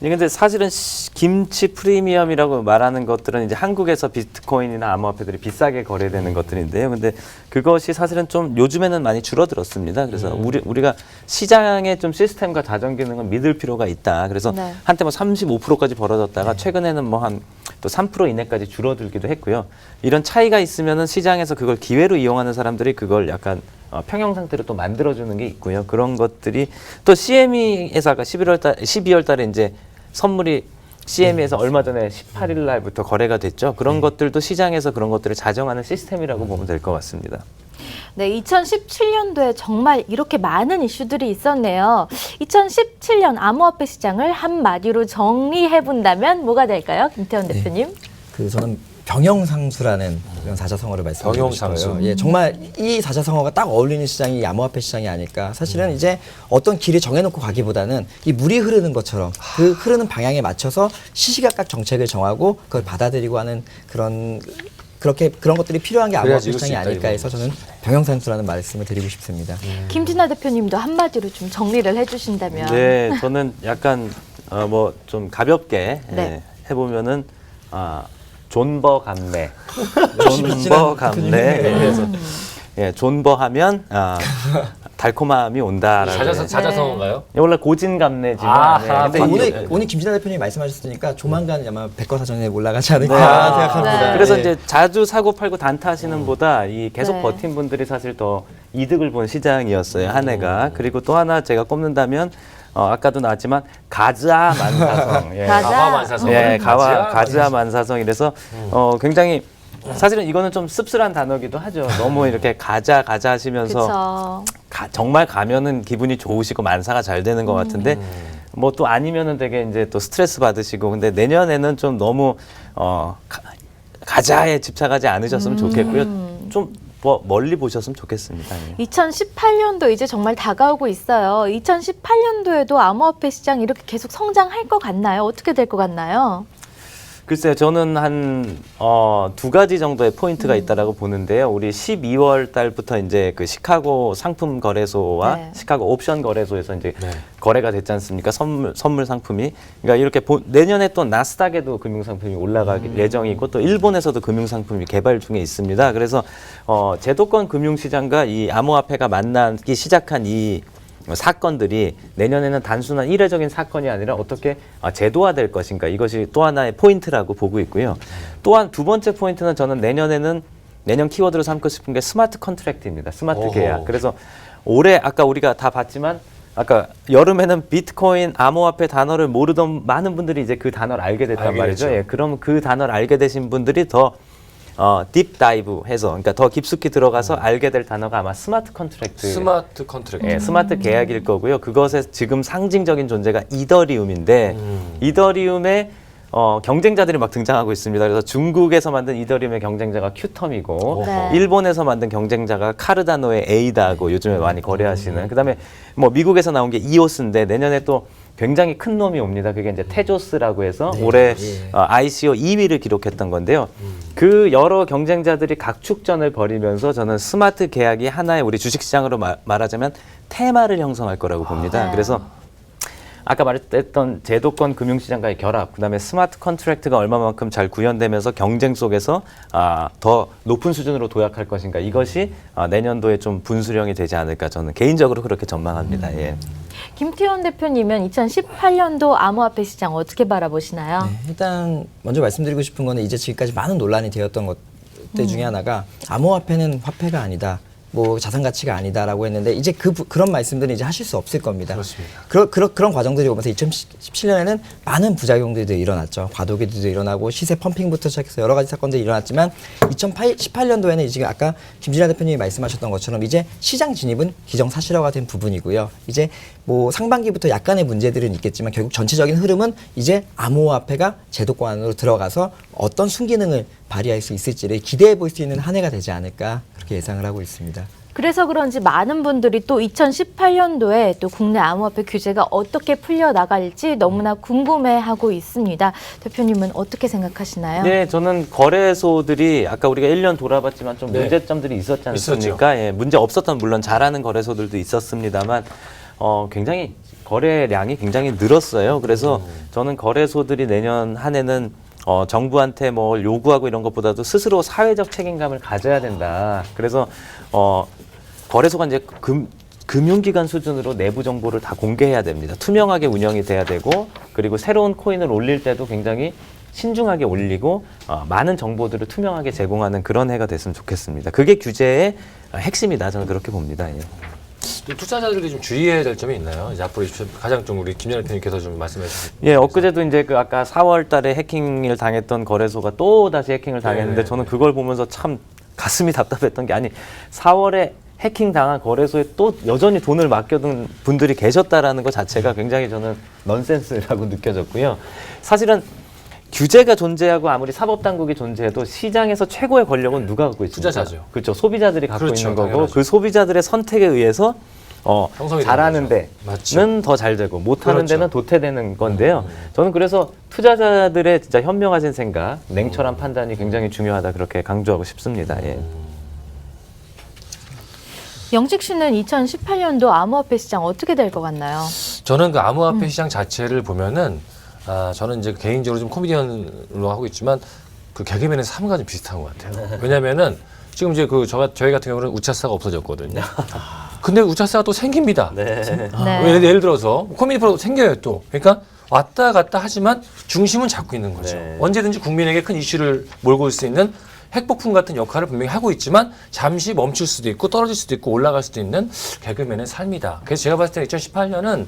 예, 근데 사실은 김치 프리미엄이라고 말하는 것들은 이제 한국에서 비트코인이나 암호화폐들이 비싸게 거래되는 것들인데요. 근데 그것이 사실은 좀 요즘에는 많이 줄어들었습니다. 그래서 우리가 시장의 좀 시스템과 자정 기능을 믿을 필요가 있다. 그래서 네. 한때 뭐 35%까지 벌어졌다가 최근에는 뭐 한 또 3% 이내까지 줄어들기도 했고요. 이런 차이가 있으면은 시장에서 그걸 기회로 이용하는 사람들이 그걸 약간 평형 상태로 또 만들어주는 게 있고요. 그런 것들이 또 CME에서 아까 12월 달에 이제 선물이 CME에서 얼마 전에 18일 날부터 거래가 됐죠. 그런 것들도 시장에서 그런 것들을 자정하는 시스템이라고 보면 될 것 같습니다. 네, 2017년도에 정말 이렇게 많은 이슈들이 있었네요. 2017년 암호화폐 시장을 한마디로 정리해본다면 뭐가 될까요? 김태원 대표님? 그 저는 병영상수라는 이런 사자성어를 말씀드리고 병영상수. 싶어요. 예, 정말 이 사자성어가 딱 어울리는 시장이 이 암호화폐 시장이 아닐까. 사실은 이제 어떤 길을 정해놓고 가기보다는 이 물이 흐르는 것처럼 그 흐르는 방향에 맞춰서 시시각각 정책을 정하고 그걸 받아들이고 하는 그런 것들이 필요한 게 그래야지 암호화폐 이길 수 시장이 있다, 아닐까 해서 이거는. 저는 병영상수라는 말씀을 드리고 싶습니다. 김진아 대표님도 한마디로 좀 정리를 해주신다면. 네, 저는 약간 뭐 좀 가볍게 네. 해보면은 존버 감매, 존버 감매. 그래서 예, 존버하면 달콤함이 온다라고. 자자성어인가요? 원래 고진감래지만. 아하, 근데 오늘 김진아 대표님이 말씀하셨으니까 조만간 아마 백과사전에 올라가지 않을까 네. 생각합니다. 네. 그래서 예. 이제 자주 사고 팔고 단타하시는 보다 이 계속 네. 버틴 분들이 사실 더 이득을 본 시장이었어요, 한 해가. 그리고 또 하나 제가 꼽는다면 아까도 나왔지만 가즈아 만사성. 예. 가자. 가화만사성. 예, 가즈아 가즈아 만사성. 이래서 굉장히 사실은 이거는 좀 씁쓸한 단어기도 하죠. 너무 이렇게 가자 하시면서 그쵸. 정말 가면은 기분이 좋으시고 만사가 잘 되는 것 같은데 뭐 또 아니면은 되게 이제 또 스트레스 받으시고 근데 내년에는 좀 너무 가자에 집착하지 않으셨으면 좋겠고요. 좀 멀리 보셨으면 좋겠습니다. 예. 2018년도 이제 정말 다가오고 있어요. 2018년도에도 암호화폐 시장 이렇게 계속 성장할 것 같나요? 어떻게 될 것 같나요? 글쎄요, 저는 한 두 가지 정도의 포인트가 있다라고 보는데요. 우리 12월 달부터 이제 그 시카고 상품 거래소와 네. 시카고 옵션 거래소에서 이제 네. 거래가 됐지 않습니까? 선물 상품이. 그러니까 이렇게 내년에 또 나스닥에도 금융 상품이 올라갈 예정이고 또 일본에서도 금융 상품이 개발 중에 있습니다. 그래서 제도권 금융 시장과 이 암호화폐가 만나기 시작한 이 사건들이 내년에는 단순한 일회적인 사건이 아니라 어떻게 제도화될 것인가 이것이 또 하나의 포인트라고 보고 있고요. 또한 두 번째 포인트는 저는 내년 키워드로 삼고 싶은 게 스마트 컨트랙트입니다. 스마트 오호. 계약. 그래서 올해 아까 우리가 다 봤지만 아까 여름에는 비트코인 암호화폐 단어를 모르던 많은 분들이 이제 그 단어를 알게 됐단 알게 말이죠. 됐죠. 예, 그럼 그 단어를 알게 되신 분들이 더 딥다이브 해서 그러니까 더 깊숙이 들어가서 알게 될 단어가 아마 스마트 컨트랙트. 스마트 컨트랙트. 예, 스마트 계약일 거고요. 그것의 지금 상징적인 존재가 이더리움인데 이더리움의 경쟁자들이 막 등장하고 있습니다. 그래서 중국에서 만든 이더리움의 경쟁자가 큐텀이고 네. 일본에서 만든 경쟁자가 카르다노의 에이다고 요즘에 많이 거래하시는. 그다음에 뭐 미국에서 나온 게 이오스인데 내년에 또 굉장히 큰 놈이 옵니다. 그게 이제 테조스라고 해서 올해 ICO 2위를 기록했던 건데요. 그 여러 경쟁자들이 각축전을 벌이면서 저는 스마트 계약이 하나의 우리 주식시장으로 말하자면 테마를 형성할 거라고 봅니다. 네. 그래서 아까 말했던 제도권 금융시장과의 결합, 그다음에 스마트 컨트랙트가 얼마만큼 잘 구현되면서 경쟁 속에서 더 높은 수준으로 도약할 것인가 이것이 내년도에 좀 분수령이 되지 않을까 저는 개인적으로 그렇게 전망합니다. 예. 김태원 대표님은 2018년도 암호화폐 시장 어떻게 바라보시나요? 네, 일단 먼저 말씀드리고 싶은 거는 이제 지금까지 많은 논란이 되었던 것들 중에 하나가 암호화폐는 화폐가 아니다. 뭐 자산 가치가 아니다라고 했는데 이제 그런 말씀들은 이제 하실 수 없을 겁니다. 그렇습니다. 그런 과정들이 오면서 2017년에는 많은 부작용들도 일어났죠. 과도기도 일어나고 시세 펌핑부터 시작해서 여러 가지 사건들이 일어났지만 2018년도에는 지금 아까 김진아 대표님이 말씀하셨던 것처럼 이제 시장 진입은 기정사실화가 된 부분이고요. 이제 뭐 상반기부터 약간의 문제들은 있겠지만 결국 전체적인 흐름은 이제 암호화폐가 제도권 안으로 들어가서 어떤 순기능을 발휘할 수 있을지를 기대해 볼 수 있는 한 해가 되지 않을까 그렇게 예상을 하고 있습니다. 그래서 그런지 많은 분들이 또 2018년도에 또 국내 암호화폐 규제가 어떻게 풀려나갈지 너무나 궁금해하고 있습니다. 대표님은 어떻게 생각하시나요? 네, 저는 거래소들이 아까 우리가 1년 돌아봤지만 좀 네. 문제점들이 있었지 않습니까? 예, 문제 없었던 물론 잘하는 거래소들도 있었습니다만 굉장히 거래량이 굉장히 늘었어요. 그래서 저는 거래소들이 내년 한 해는 정부한테 뭐 요구하고 이런 것보다도 스스로 사회적 책임감을 가져야 된다. 그래서 거래소가 이제 금융기관 수준으로 내부 정보를 다 공개해야 됩니다. 투명하게 운영이 돼야 되고 그리고 새로운 코인을 올릴 때도 굉장히 신중하게 올리고 많은 정보들을 투명하게 제공하는 그런 해가 됐으면 좋겠습니다. 그게 규제의 핵심이다. 저는 그렇게 봅니다. 예. 투자자들이 좀 주의해야 될 점이 있나요? 이제 앞으로 가장 좀 우리 김연아 대표님께서 좀 말씀해 주시죠. 예, 엊그제도 이제 그 아까 4월 달에 해킹을 당했던 거래소가 또 다시 해킹을 당했는데 네. 저는 그걸 보면서 참 가슴이 답답했던 게 아니 4월에 해킹 당한 거래소에 또 여전히 돈을 맡겨둔 분들이 계셨다라는 것 자체가 굉장히 저는 넌센스라고 느껴졌고요. 사실은 규제가 존재하고 아무리 사법당국이 존재해도 시장에서 최고의 권력은 누가 갖고 있습니까? 투자자죠. 그렇죠. 소비자들이 갖고 그렇죠, 있는 거고 당연하죠. 그 소비자들의 선택에 의해서 형성이 잘하는 되는 거죠. 데는 더 잘 되고 못하는 그렇죠. 데는 도태되는 건데요. 저는 그래서 투자자들의 진짜 현명하신 생각, 냉철한 판단이 굉장히 중요하다 그렇게 강조하고 싶습니다. 예. 영식 씨는 2018년도 암호화폐 시장 어떻게 될 것 같나요? 저는 그 암호화폐 시장 자체를 보면은 저는 이제 개인적으로 좀 코미디언으로 하고 있지만 그 개그맨의 삶과 좀 비슷한 것 같아요. 왜냐면은 지금 이제 저희 같은 경우는 우차사가 없어졌거든요. 근데 우차사가 또 생깁니다. 네. 네. 예를 들어서 커뮤니티 프로 생겨요 또. 그러니까 왔다 갔다 하지만 중심은 잡고 있는 거죠. 네. 언제든지 국민에게 큰 이슈를 몰고 올 수 있는 핵폭풍 같은 역할을 분명히 하고 있지만 잠시 멈출 수도 있고 떨어질 수도 있고 올라갈 수도 있는 개그맨의 삶이다. 그래서 제가 봤을 때 2018년은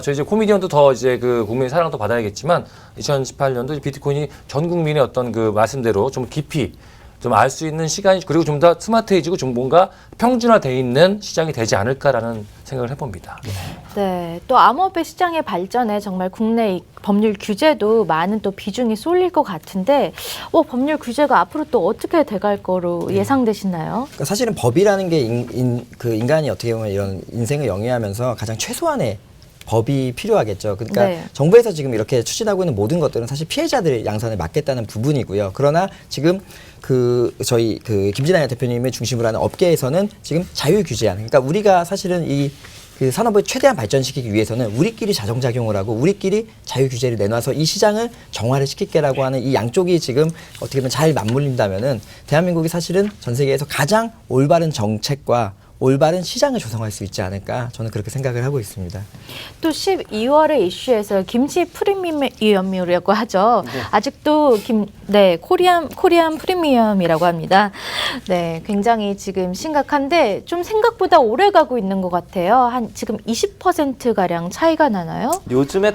저희 이제 코미디언도 더 이제 그 국민의 사랑도 받아야겠지만 2018년도 비트코인이 전 국민의 어떤 그 말씀대로 좀 깊이 좀 알 수 있는 시간이 그리고 좀 더 스마트해지고 좀 뭔가 평준화돼 있는 시장이 되지 않을까라는 생각을 해봅니다. 네, 또 암호화폐 시장의 발전에 정말 국내 법률 규제도 많은 또 비중이 쏠릴 것 같은데, 법률 규제가 앞으로 또 어떻게 돼갈 거로 예상되시나요? 그러니까 사실은 법이라는 게 그 인간이 어떻게 보면 이런 인생을 영위하면서 가장 최소한의 법이 필요하겠죠. 그러니까 네. 정부에서 지금 이렇게 추진하고 있는 모든 것들은 사실 피해자들의 양산을 막겠다는 부분이고요. 그러나 지금 저희 김진아야 대표님의 중심으로 하는 업계에서는 지금 자유 규제하는, 그러니까 우리가 사실은 그 산업을 최대한 발전시키기 위해서는 우리끼리 자정작용을 하고 우리끼리 자유 규제를 내놔서 이 시장을 정화를 시킬게라고 하는 이 양쪽이 지금 어떻게 보면 잘 맞물린다면은 대한민국이 사실은 전 세계에서 가장 올바른 정책과 올바른 시장을 조성할 수 있지 않을까, 저는 그렇게 생각을 하고 있습니다. 또 12월의 이슈에서 김치 프리미엄이라고 하죠. 아직도 코리안 프리미엄이라고 합니다. 네, 굉장히 지금 심각한데 좀 생각보다 오래 가고 있는 것 같아요. 한 지금 20%가량 차이가 나나요? 요즘에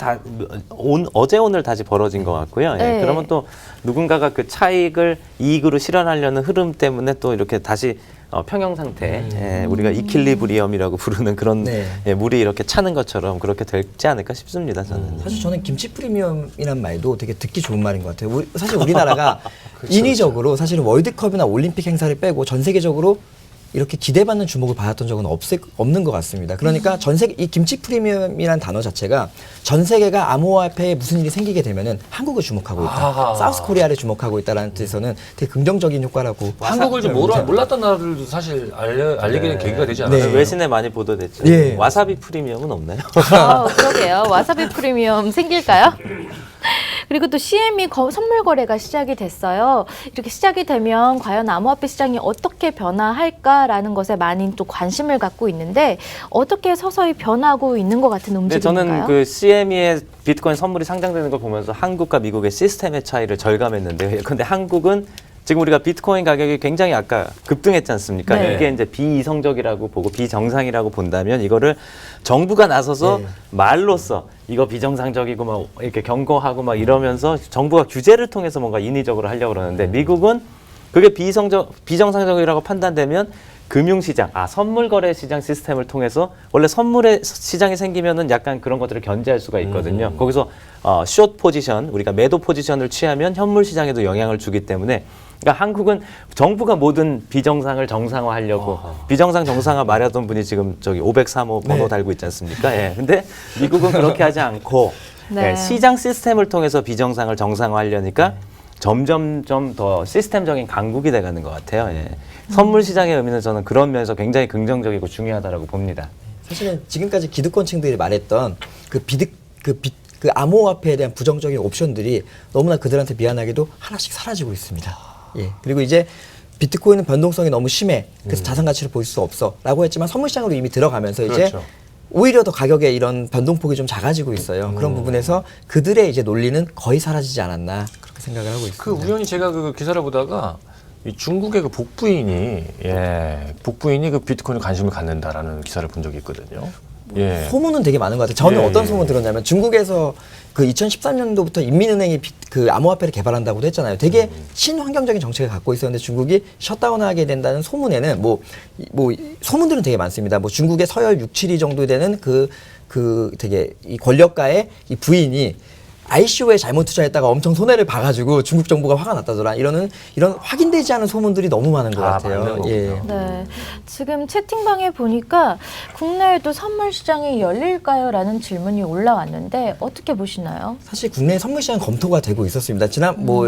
어제 오늘 다시 벌어진 것 같고요. 네. 그러면 또 누군가가 그 차익을 이익으로 실현하려는 흐름 때문에 또 이렇게 다시 평형 상태, 우리가 이퀄리브리엄이라고 부르는 그런 네. 물이 이렇게 차는 것처럼 그렇게 되지 않을까 싶습니다. 저는. 사실 저는 김치 프리미엄이란 말도 되게 듣기 좋은 말인 것 같아요. 사실 우리나라가 인위적으로 사실은 월드컵이나 올림픽 행사를 빼고 전 세계적으로 이렇게 기대받는 주목을 받았던 적은 없는 것 같습니다. 그러니까 전 세계 이 김치 프리미엄이라는 단어 자체가 전 세계가 암호화폐에 무슨 일이 생기게 되면은 한국을 주목하고 있다, 아하. 사우스 코리아를 주목하고 있다라는 뜻에서는 되게 긍정적인 효과라고. 한국을 좀 몰랐던 나라들도 사실 알리게 된 계기가 되지 않아요? 네. 외신에 많이 보도됐죠. 예. 와사비 프리미엄은 없나요? 그러게요. 와사비 프리미엄 생길까요? 그리고 또 CME 선물 거래가 시작이 됐어요. 이렇게 시작이 되면 과연 암호화폐 시장이 어떻게 변화할까라는 것에 많이 또 관심을 갖고 있는데 어떻게 서서히 변하고 있는 것 같은 네, 움직임인가요? 저는 그 CME의 비트코인 선물이 상장되는 걸 보면서 한국과 미국의 시스템의 차이를 절감했는데, 근데 한국은 지금 우리가 비트코인 가격이 굉장히 아까 급등했지 않습니까? 네. 이게 이제 비이성적이라고 보고 비정상이라고 본다면 이거를 정부가 나서서 네. 말로써 이거 비정상적이고 막 이렇게 경고하고 막 이러면서 정부가 규제를 통해서 뭔가 인위적으로 하려고 그러는데, 미국은 그게 비정상적이라고 판단되면 금융시장, 선물 거래 시장 시스템을 통해서 원래 선물의 시장이 생기면은 약간 그런 것들을 견제할 수가 있거든요. 거기서 숏 포지션, 우리가 매도 포지션을 취하면 현물 시장에도 영향을 주기 때문에, 그러니까 한국은 정부가 모든 비정상을 정상화하려고 비정상 정상화 말하던 분이 지금 저기 503호 번호 달고 있지 않습니까? 예. 근데 미국은 그렇게 하지 않고 네. 시장 시스템을 통해서 비정상을 정상화하려니까 점점점 더 시스템적인 강국이 돼가는 것 같아요. 예. 선물 시장의 의미는 저는 그런 면에서 굉장히 긍정적이고 중요하다고 봅니다. 사실은 지금까지 기득권층들이 말했던 그 암호화폐에 대한 부정적인 옵션들이 너무나 그들한테 미안하게도 하나씩 사라지고 있습니다. 예. 그리고 이제 비트코인은 변동성이 너무 심해, 그래서 자산 가치를 보일 수 없어라고 했지만 선물 시장으로 이미 들어가면서 이제 그렇죠. 오히려 더 가격의 이런 변동폭이 좀 작아지고 있어요. 그런 부분에서 그들의 이제 논리는 거의 사라지지 않았나, 그렇게 생각을 하고 있습니다. 그 우연히 제가 그 기사를 보다가 이 중국의 그 복부인이 그 비트코인에 관심을 갖는다라는 기사를 본 적이 있거든요. 예. 소문은 되게 많은 것 같아요. 저는 예, 어떤 예. 소문 들었냐면 중국에서 그 2013년도부터 인민은행이 그 암호화폐를 개발한다고도 했잖아요. 되게 친환경적인 정책을 갖고 있었는데 중국이 셧다운하게 된다는 소문에는 뭐 소문들은 되게 많습니다. 뭐 중국의 서열 6, 7위 정도 되는 그 되게 이 권력가의 이 부인이 ICO에 잘못 투자했다가 엄청 손해를 봐가지고 중국 정부가 화가 났다더라. 이런 확인되지 않은 소문들이 너무 많은 것 같아요. 많은 거군요. 예. 네, 지금 채팅방에 보니까 국내에도 선물 시장이 열릴까요? 라는 질문이 올라왔는데 어떻게 보시나요? 사실 국내 선물 시장 검토가 되고 있었습니다.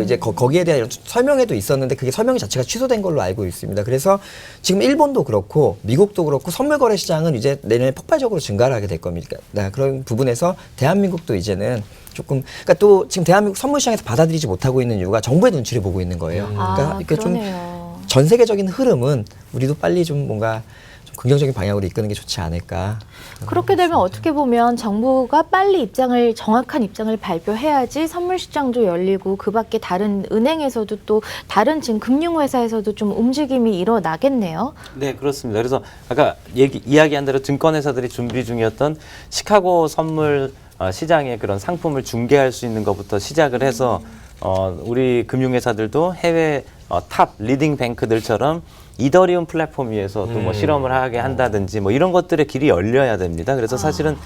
이제 거기에 대한 이런 설명회도 있었는데 그게 설명 자체가 취소된 걸로 알고 있습니다. 그래서 지금 일본도 그렇고 미국도 그렇고 선물 거래 시장은 이제 내년에 폭발적으로 증가를 하게 될 겁니다. 그런 부분에서 대한민국도 이제는 조금, 그러니까 또 지금 대한민국 선물 시장에서 받아들이지 못하고 있는 이유가 정부의 눈치를 보고 있는 거예요. 그러니까 이렇게 좀 그러네요. 전 세계적인 흐름은 우리도 빨리 좀 뭔가 좀 긍정적인 방향으로 이끄는 게 좋지 않을까. 그렇게 되면 어떻게 보면 정부가 빨리 정확한 입장을 발표해야지 선물 시장도 열리고 그 밖에 다른 은행에서도 또 다른 지금 금융회사에서도 좀 움직임이 일어나겠네요. 네, 그렇습니다. 그래서 아까 이야기한 대로 증권회사들이 준비 중이었던 시카고 선물 시장의 그런 상품을 중개할 수 있는 것부터 시작을 해서 우리 금융회사들도 해외 탑 리딩 뱅크들처럼 이더리움 플랫폼 위에서 또 뭐 실험을 하게 한다든지 뭐 이런 것들의 길이 열려야 됩니다. 그래서 사실은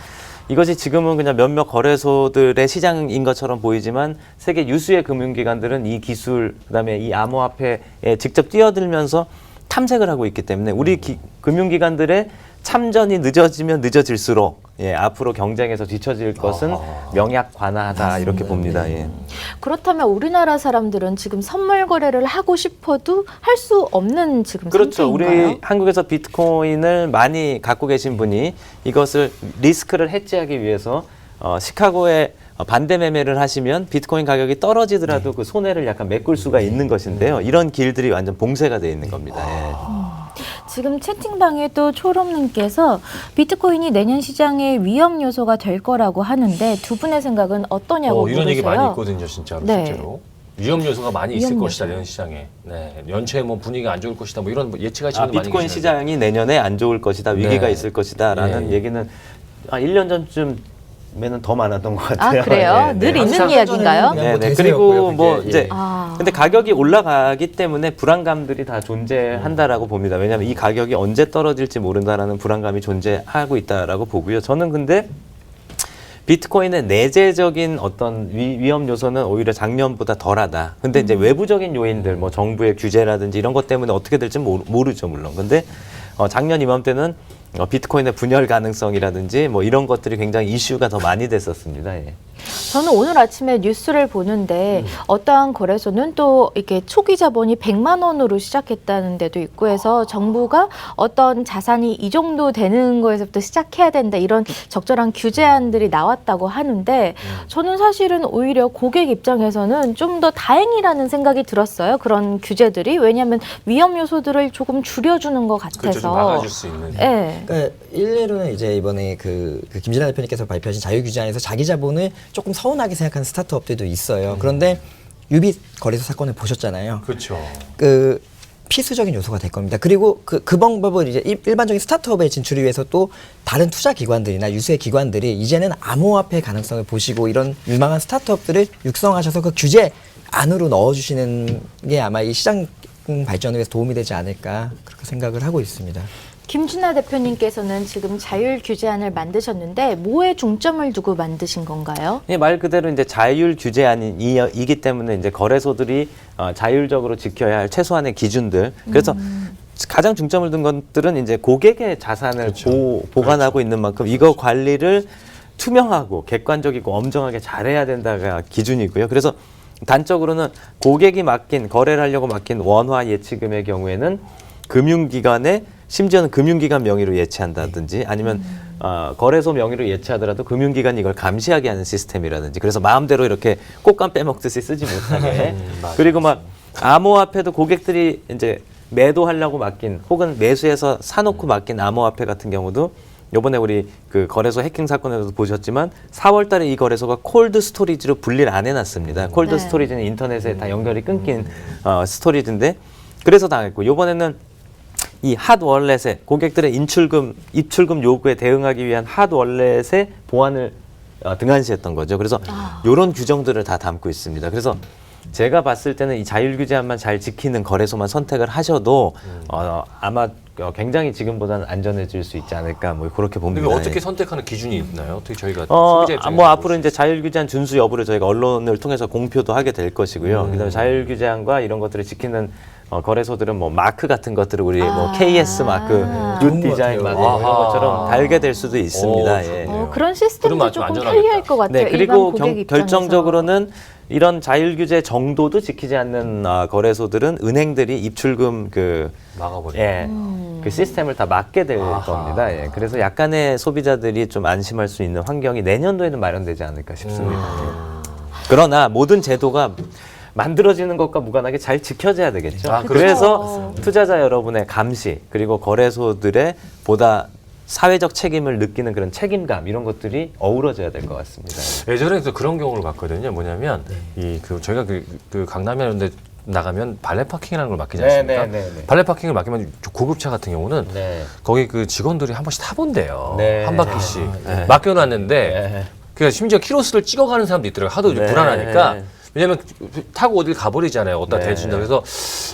이것이 지금은 그냥 몇몇 거래소들의 시장인 것처럼 보이지만 세계 유수의 금융기관들은 이 기술, 그다음에 이 암호화폐에 직접 뛰어들면서 탐색을 하고 있기 때문에 우리 금융기관들의 참전이 늦어지면 늦어질수록 앞으로 경쟁에서 뒤처질 것은 명약 관하다 이렇게 봅니다. 예. 그렇다면 우리나라 사람들은 지금 선물 거래를 하고 싶어도 할 수 없는 지금 그렇죠. 상태인가요? 우리 한국에서 비트코인을 많이 갖고 계신 분이 이것을 리스크를 해지하기 위해서 시카고에 반대 매매를 하시면 비트코인 가격이 떨어지더라도 그 손해를 약간 메꿀 수가 있는 것인데요. 이런 길들이 완전 봉쇄가 되어 있는 겁니다. 예. 지금 채팅방에 또 초롬님께서 비트코인이 내년 시장의 위험 요소가 될 거라고 하는데 두 분의 생각은 어떠냐고 이런 물으세요. 얘기 많이 있거든요, 진짜로. 네. 실제로. 위험 요소가 많이 있을 위험 것이다, 요소. 내년 시장에. 네. 연초에 뭐 분위기가 안 좋을 것이다, 뭐 이런 예측하시는 분들 많이 비트코인 계시는데. 시장이 내년에 안 좋을 것이다, 위기가 네. 있을 것이다라는 예. 얘기는 1년 전쯤에는 더 많았던 것 같아요. 아 그래요? 네, 늘 네. 있는 항상 이야기인가요? 그냥 뭐 네, 대세였고요, 그리고 뭐 그게. 이제 예. 근데 가격이 올라가기 때문에 불안감들이 다 존재한다라고 봅니다. 왜냐하면 이 가격이 언제 떨어질지 모른다라는 불안감이 존재하고 있다라고 보고요. 저는 근데 비트코인의 내재적인 어떤 위험 요소는 오히려 작년보다 덜하다. 근데 이제 외부적인 요인들, 뭐 정부의 규제라든지 이런 것 때문에 어떻게 될지 모르죠, 물론. 근데 작년 이맘때는 비트코인의 분열 가능성이라든지 뭐 이런 것들이 굉장히 이슈가 더 많이 됐었습니다. 예. 저는 오늘 아침에 뉴스를 보는데 어떠한 거래소는 또 이렇게 초기 자본이 100만 원으로 시작했다는 데도 있고 해서 정부가 어떤 자산이 이 정도 되는 거에서부터 시작해야 된다 이런 적절한 규제안들이 나왔다고 하는데 저는 사실은 오히려 고객 입장에서는 좀 더 다행이라는 생각이 들었어요. 그런 규제들이. 왜냐하면 위험 요소들을 조금 줄여주는 것 같아서. 그렇죠, 좀 막아줄 수 있는. 네. 그러니까 일례로는 이제 이번에 그 김진아 대표님께서 발표하신 자유규제안에서 자기 자본을 조금 서운하게 생각하는 스타트업들도 있어요. 그런데 유비 거래소 사건을 보셨잖아요. 그렇죠. 그 필수적인 요소가 될 겁니다. 그리고 그 방법을 이제 일반적인 스타트업에 진출을 위해서 또 다른 투자 기관들이나 유수의 기관들이 이제는 암호화폐 가능성을 보시고 이런 유망한 스타트업들을 육성하셔서 그 규제 안으로 넣어주시는 게 아마 이 시장 발전에 위해서 도움이 되지 않을까 그렇게 생각을 하고 있습니다. 김준하 대표님께서는 지금 자율 규제안을 만드셨는데 뭐에 중점을 두고 만드신 건가요? 예, 말 그대로 이제 자율 규제안이기 때문에 이제 거래소들이 자율적으로 지켜야 할 최소한의 기준들. 그래서 가장 중점을 둔 것들은 이제 고객의 자산을 그렇죠. 보관하고 있는 만큼 이거 관리를 투명하고 객관적이고 엄정하게 잘해야 된다가 기준이고요. 그래서 단적으로는 고객이 거래를 하려고 맡긴 원화 예치금의 경우에는 금융기관에 심지어는 금융기관 명의로 예치한다든지 아니면 거래소 명의로 예치하더라도 금융기관이 이걸 감시하게 하는 시스템이라든지 그래서 마음대로 이렇게 꽃감 빼먹듯이 쓰지 못하게 그리고 막 암호화폐도 고객들이 이제 매도하려고 맡긴 혹은 매수해서 사놓고 맡긴 암호화폐 같은 경우도 요번에 우리 그 거래소 해킹 사건에서도 보셨지만 4월 달에 이 거래소가 콜드 스토리지로 분리를 안 해놨습니다. 콜드 네. 스토리지는 인터넷에 다 연결이 끊긴 스토리지인데 그래서 당했고 요번에는 이 핫 월렛에 고객들의 입출금 요구에 대응하기 위한 핫 월렛의 보안을 등한시했던 거죠. 그래서 이런 규정들을 다 담고 있습니다. 그래서 제가 봤을 때는 이 자율규제안만 잘 지키는 거래소만 선택을 하셔도 아마 굉장히 지금보다는 안전해질 수 있지 않을까 뭐 그렇게 봅니다. 이게 어떻게 예. 선택하는 기준이 있나요? 어떻게 저희가 소비자 입장에서 뭐 앞으로 이제 자율규제안 준수 여부를 저희가 언론을 통해서 공표도 하게 될 것이고요. 그다음에 자율규제안과 이런 것들을 지키는 거래소들은 뭐 마크 같은 것들을 우리 뭐 KS 마크, 뉴 디자인 마크 뭐 이런 것처럼 달게 될 수도 있습니다. 예. 그런 시스템도 그러면 좀 조금 안전하겠다. 편리할 것 같아요. 네, 그리고 일반 고객 입장에서. 결정적으로는 이런 자율규제 정도도 지키지 않는 거래소들은 은행들이 입출금 막아버리고. 그 시스템을 다 막게 될 겁니다. 예. 그래서 약간의 소비자들이 좀 안심할 수 있는 환경이 내년도에는 마련되지 않을까 싶습니다. 예. 그러나 모든 제도가 만들어지는 것과 무관하게 잘 지켜져야 되겠죠. 아, 그래서 투자자 여러분의 감시 그리고 거래소들의 보다 사회적 책임을 느끼는 그런 책임감 이런 것들이 어우러져야 될 것 같습니다. 예전에 또 그런 경우를 봤거든요. 뭐냐면 저희가 그 강남에 이런데 나가면 발레 파킹이라는 걸 맡기지 않습니까? 발레 파킹을 맡기면 고급차 같은 경우는 거기 그 직원들이 한 번씩 타본대요. 네. 한 바퀴씩 맡겨놨는데 그 심지어 키로수를 찍어가는 사람도 있더라고요. 하도 불안하니까. 왜냐면 타고 어딜 가버리잖아요. 어디다 대준다. 그래서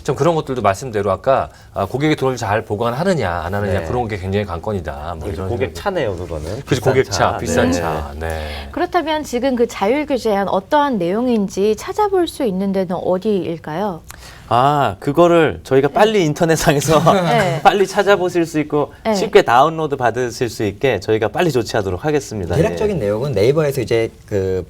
좀 그런 것들도 말씀대로 아까 고객의 돈을 잘 보관하느냐 안 하느냐 그런 게 굉장히 관건이다. 뭐 이런 고객 차네요, 그거는. 그치, 고객차, 비싼 네. 차. 네. 그렇다면 지금 그 자율 규제안 어떠한 내용인지 찾아볼 수 있는 데는 어디일까요? 아, 그거를 저희가 빨리 인터넷상에서 네. 빨리 찾아보실 수 있고 네. 쉽게 다운로드 받으실 수 있게 저희가 빨리 조치하도록 하겠습니다. 대략적인 내용은 네이버에서 이제 그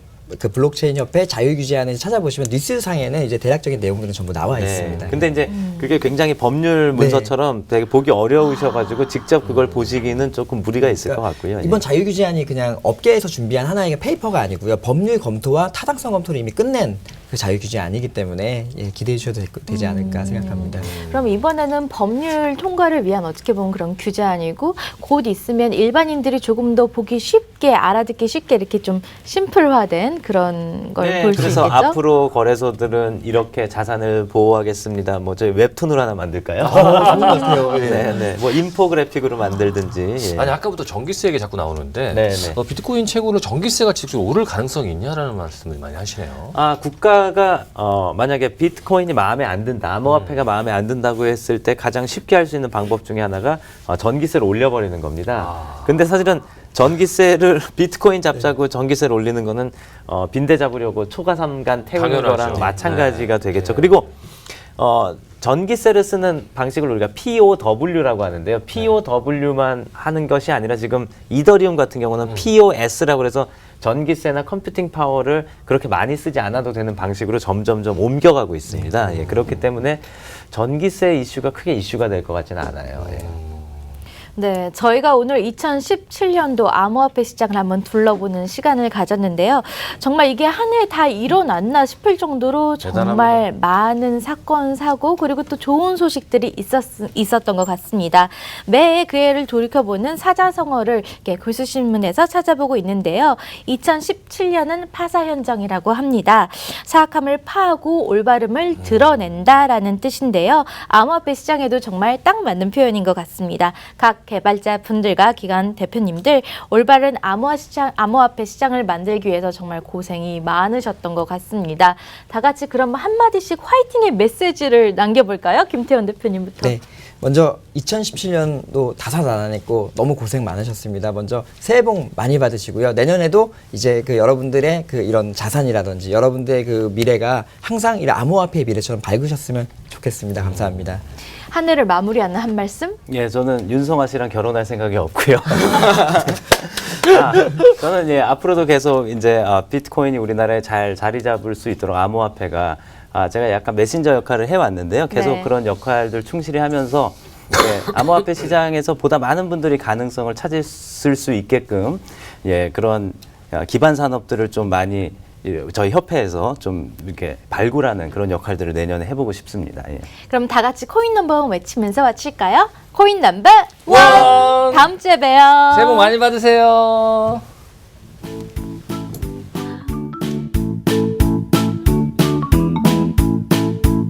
블록체인 협회 자유규제안을 찾아보시면 뉴스상에는 이제 대략적인 내용들은 전부 나와 있습니다. 근데 이제 그게 굉장히 법률 문서처럼 되게 보기 어려우셔가지고 직접 그걸 보시기는 조금 무리가 있을 것 같고요. 이번 자유규제안이 그냥 업계에서 준비한 하나의 페이퍼가 아니고요. 법률 검토와 타당성 검토를 이미 끝낸 그 자유규제안이기 때문에 기대해 주셔도 되지 않을까 생각합니다. 그럼 이번에는 법률 통과를 위한 어떻게 보면 그런 규제안이고 곧 있으면 일반인들이 조금 더 보기 쉽게 알아듣기 쉽게 이렇게 좀 심플화된 그런 걸 볼 수 그래서 있겠죠? 앞으로 거래소들은 이렇게 자산을 보호하겠습니다. 뭐 저희 웹툰으로 하나 만들까요? 좋은 것 같아요. 네. 뭐 인포그래픽으로 만들든지. 예. 아니 아까부터 전기세 얘기 자꾸 나오는데 네. 비트코인 채굴은 전기세가 직접 오를 가능성이 있냐라는 말씀을 많이 하시네요. 아, 국가가 만약에 비트코인이 마음에 안 든다, 암호화폐가 마음에 안 든다고 했을 때 가장 쉽게 할 수 있는 방법 중에 하나가 전기세를 올려버리는 겁니다. 근데 사실은 전기세를 비트코인 잡자고 전기세를 올리는 거는 빈대 잡으려고 초가삼간 태우는 당연하죠. 거랑 마찬가지가 되겠죠. 그리고 전기세를 쓰는 방식을 우리가 POW라고 하는데요. POW만 하는 것이 아니라 지금 이더리움 같은 경우는 POS라고 해서 전기세나 컴퓨팅 파워를 그렇게 많이 쓰지 않아도 되는 방식으로 점점점 옮겨가고 있습니다. 예, 그렇기 때문에 전기세 이슈가 크게 이슈가 될 것 같지는 않아요. 예. 네, 저희가 오늘 2017년도 암호화폐 시장을 한번 둘러보는 시간을 가졌는데요. 정말 이게 한 해 다 일어났나 싶을 정도로 정말 많은 사건, 사고 그리고 또 좋은 소식들이 있었던 것 같습니다. 매해 그 해를 돌이켜보는 사자성어를 이렇게 구수신문에서 찾아보고 있는데요. 2017년은 파사 현정이라고 합니다. 사악함을 파하고 올바름을 드러낸다라는 뜻인데요. 암호화폐 시장에도 정말 딱 맞는 표현인 것 같습니다. 각 개발자 분들과 기관 대표님들 올바른 암호화폐 시장을 만들기 위해서 정말 고생이 많으셨던 것 같습니다. 다 같이 그럼 한마디씩 화이팅의 메시지를 남겨볼까요? 김태원 대표님부터. 네. 먼저 2017년도 다사다난했고 너무 고생 많으셨습니다. 먼저 새해 복 많이 받으시고요. 내년에도 이제 그 여러분들의 그 이런 자산이라든지 여러분들의 그 미래가 항상 이런 암호화폐의 미래처럼 밝으셨으면 좋겠습니다. 감사합니다. 한 해를 마무리하는 한 말씀? 예, 저는 윤성아 씨랑 결혼할 생각이 없고요. 저는 앞으로도 계속 이제 비트코인이 우리나라에 잘 자리 잡을 수 있도록 암호화폐가 제가 약간 메신저 역할을 해왔는데요. 계속 그런 역할들 충실히 하면서 암호화폐 시장에서 보다 많은 분들이 가능성을 찾을 수 있게끔 그런 기반 산업들을 좀 많이 저희 협회에서 좀 이렇게 발굴하는 그런 역할들을 내년에 해보고 싶습니다. 예. 그럼 다 같이 코인 넘버원 외치면서 마칠까요? 코인 넘버 원! 다음 주에 봬요. 새해 복 많이 받으세요.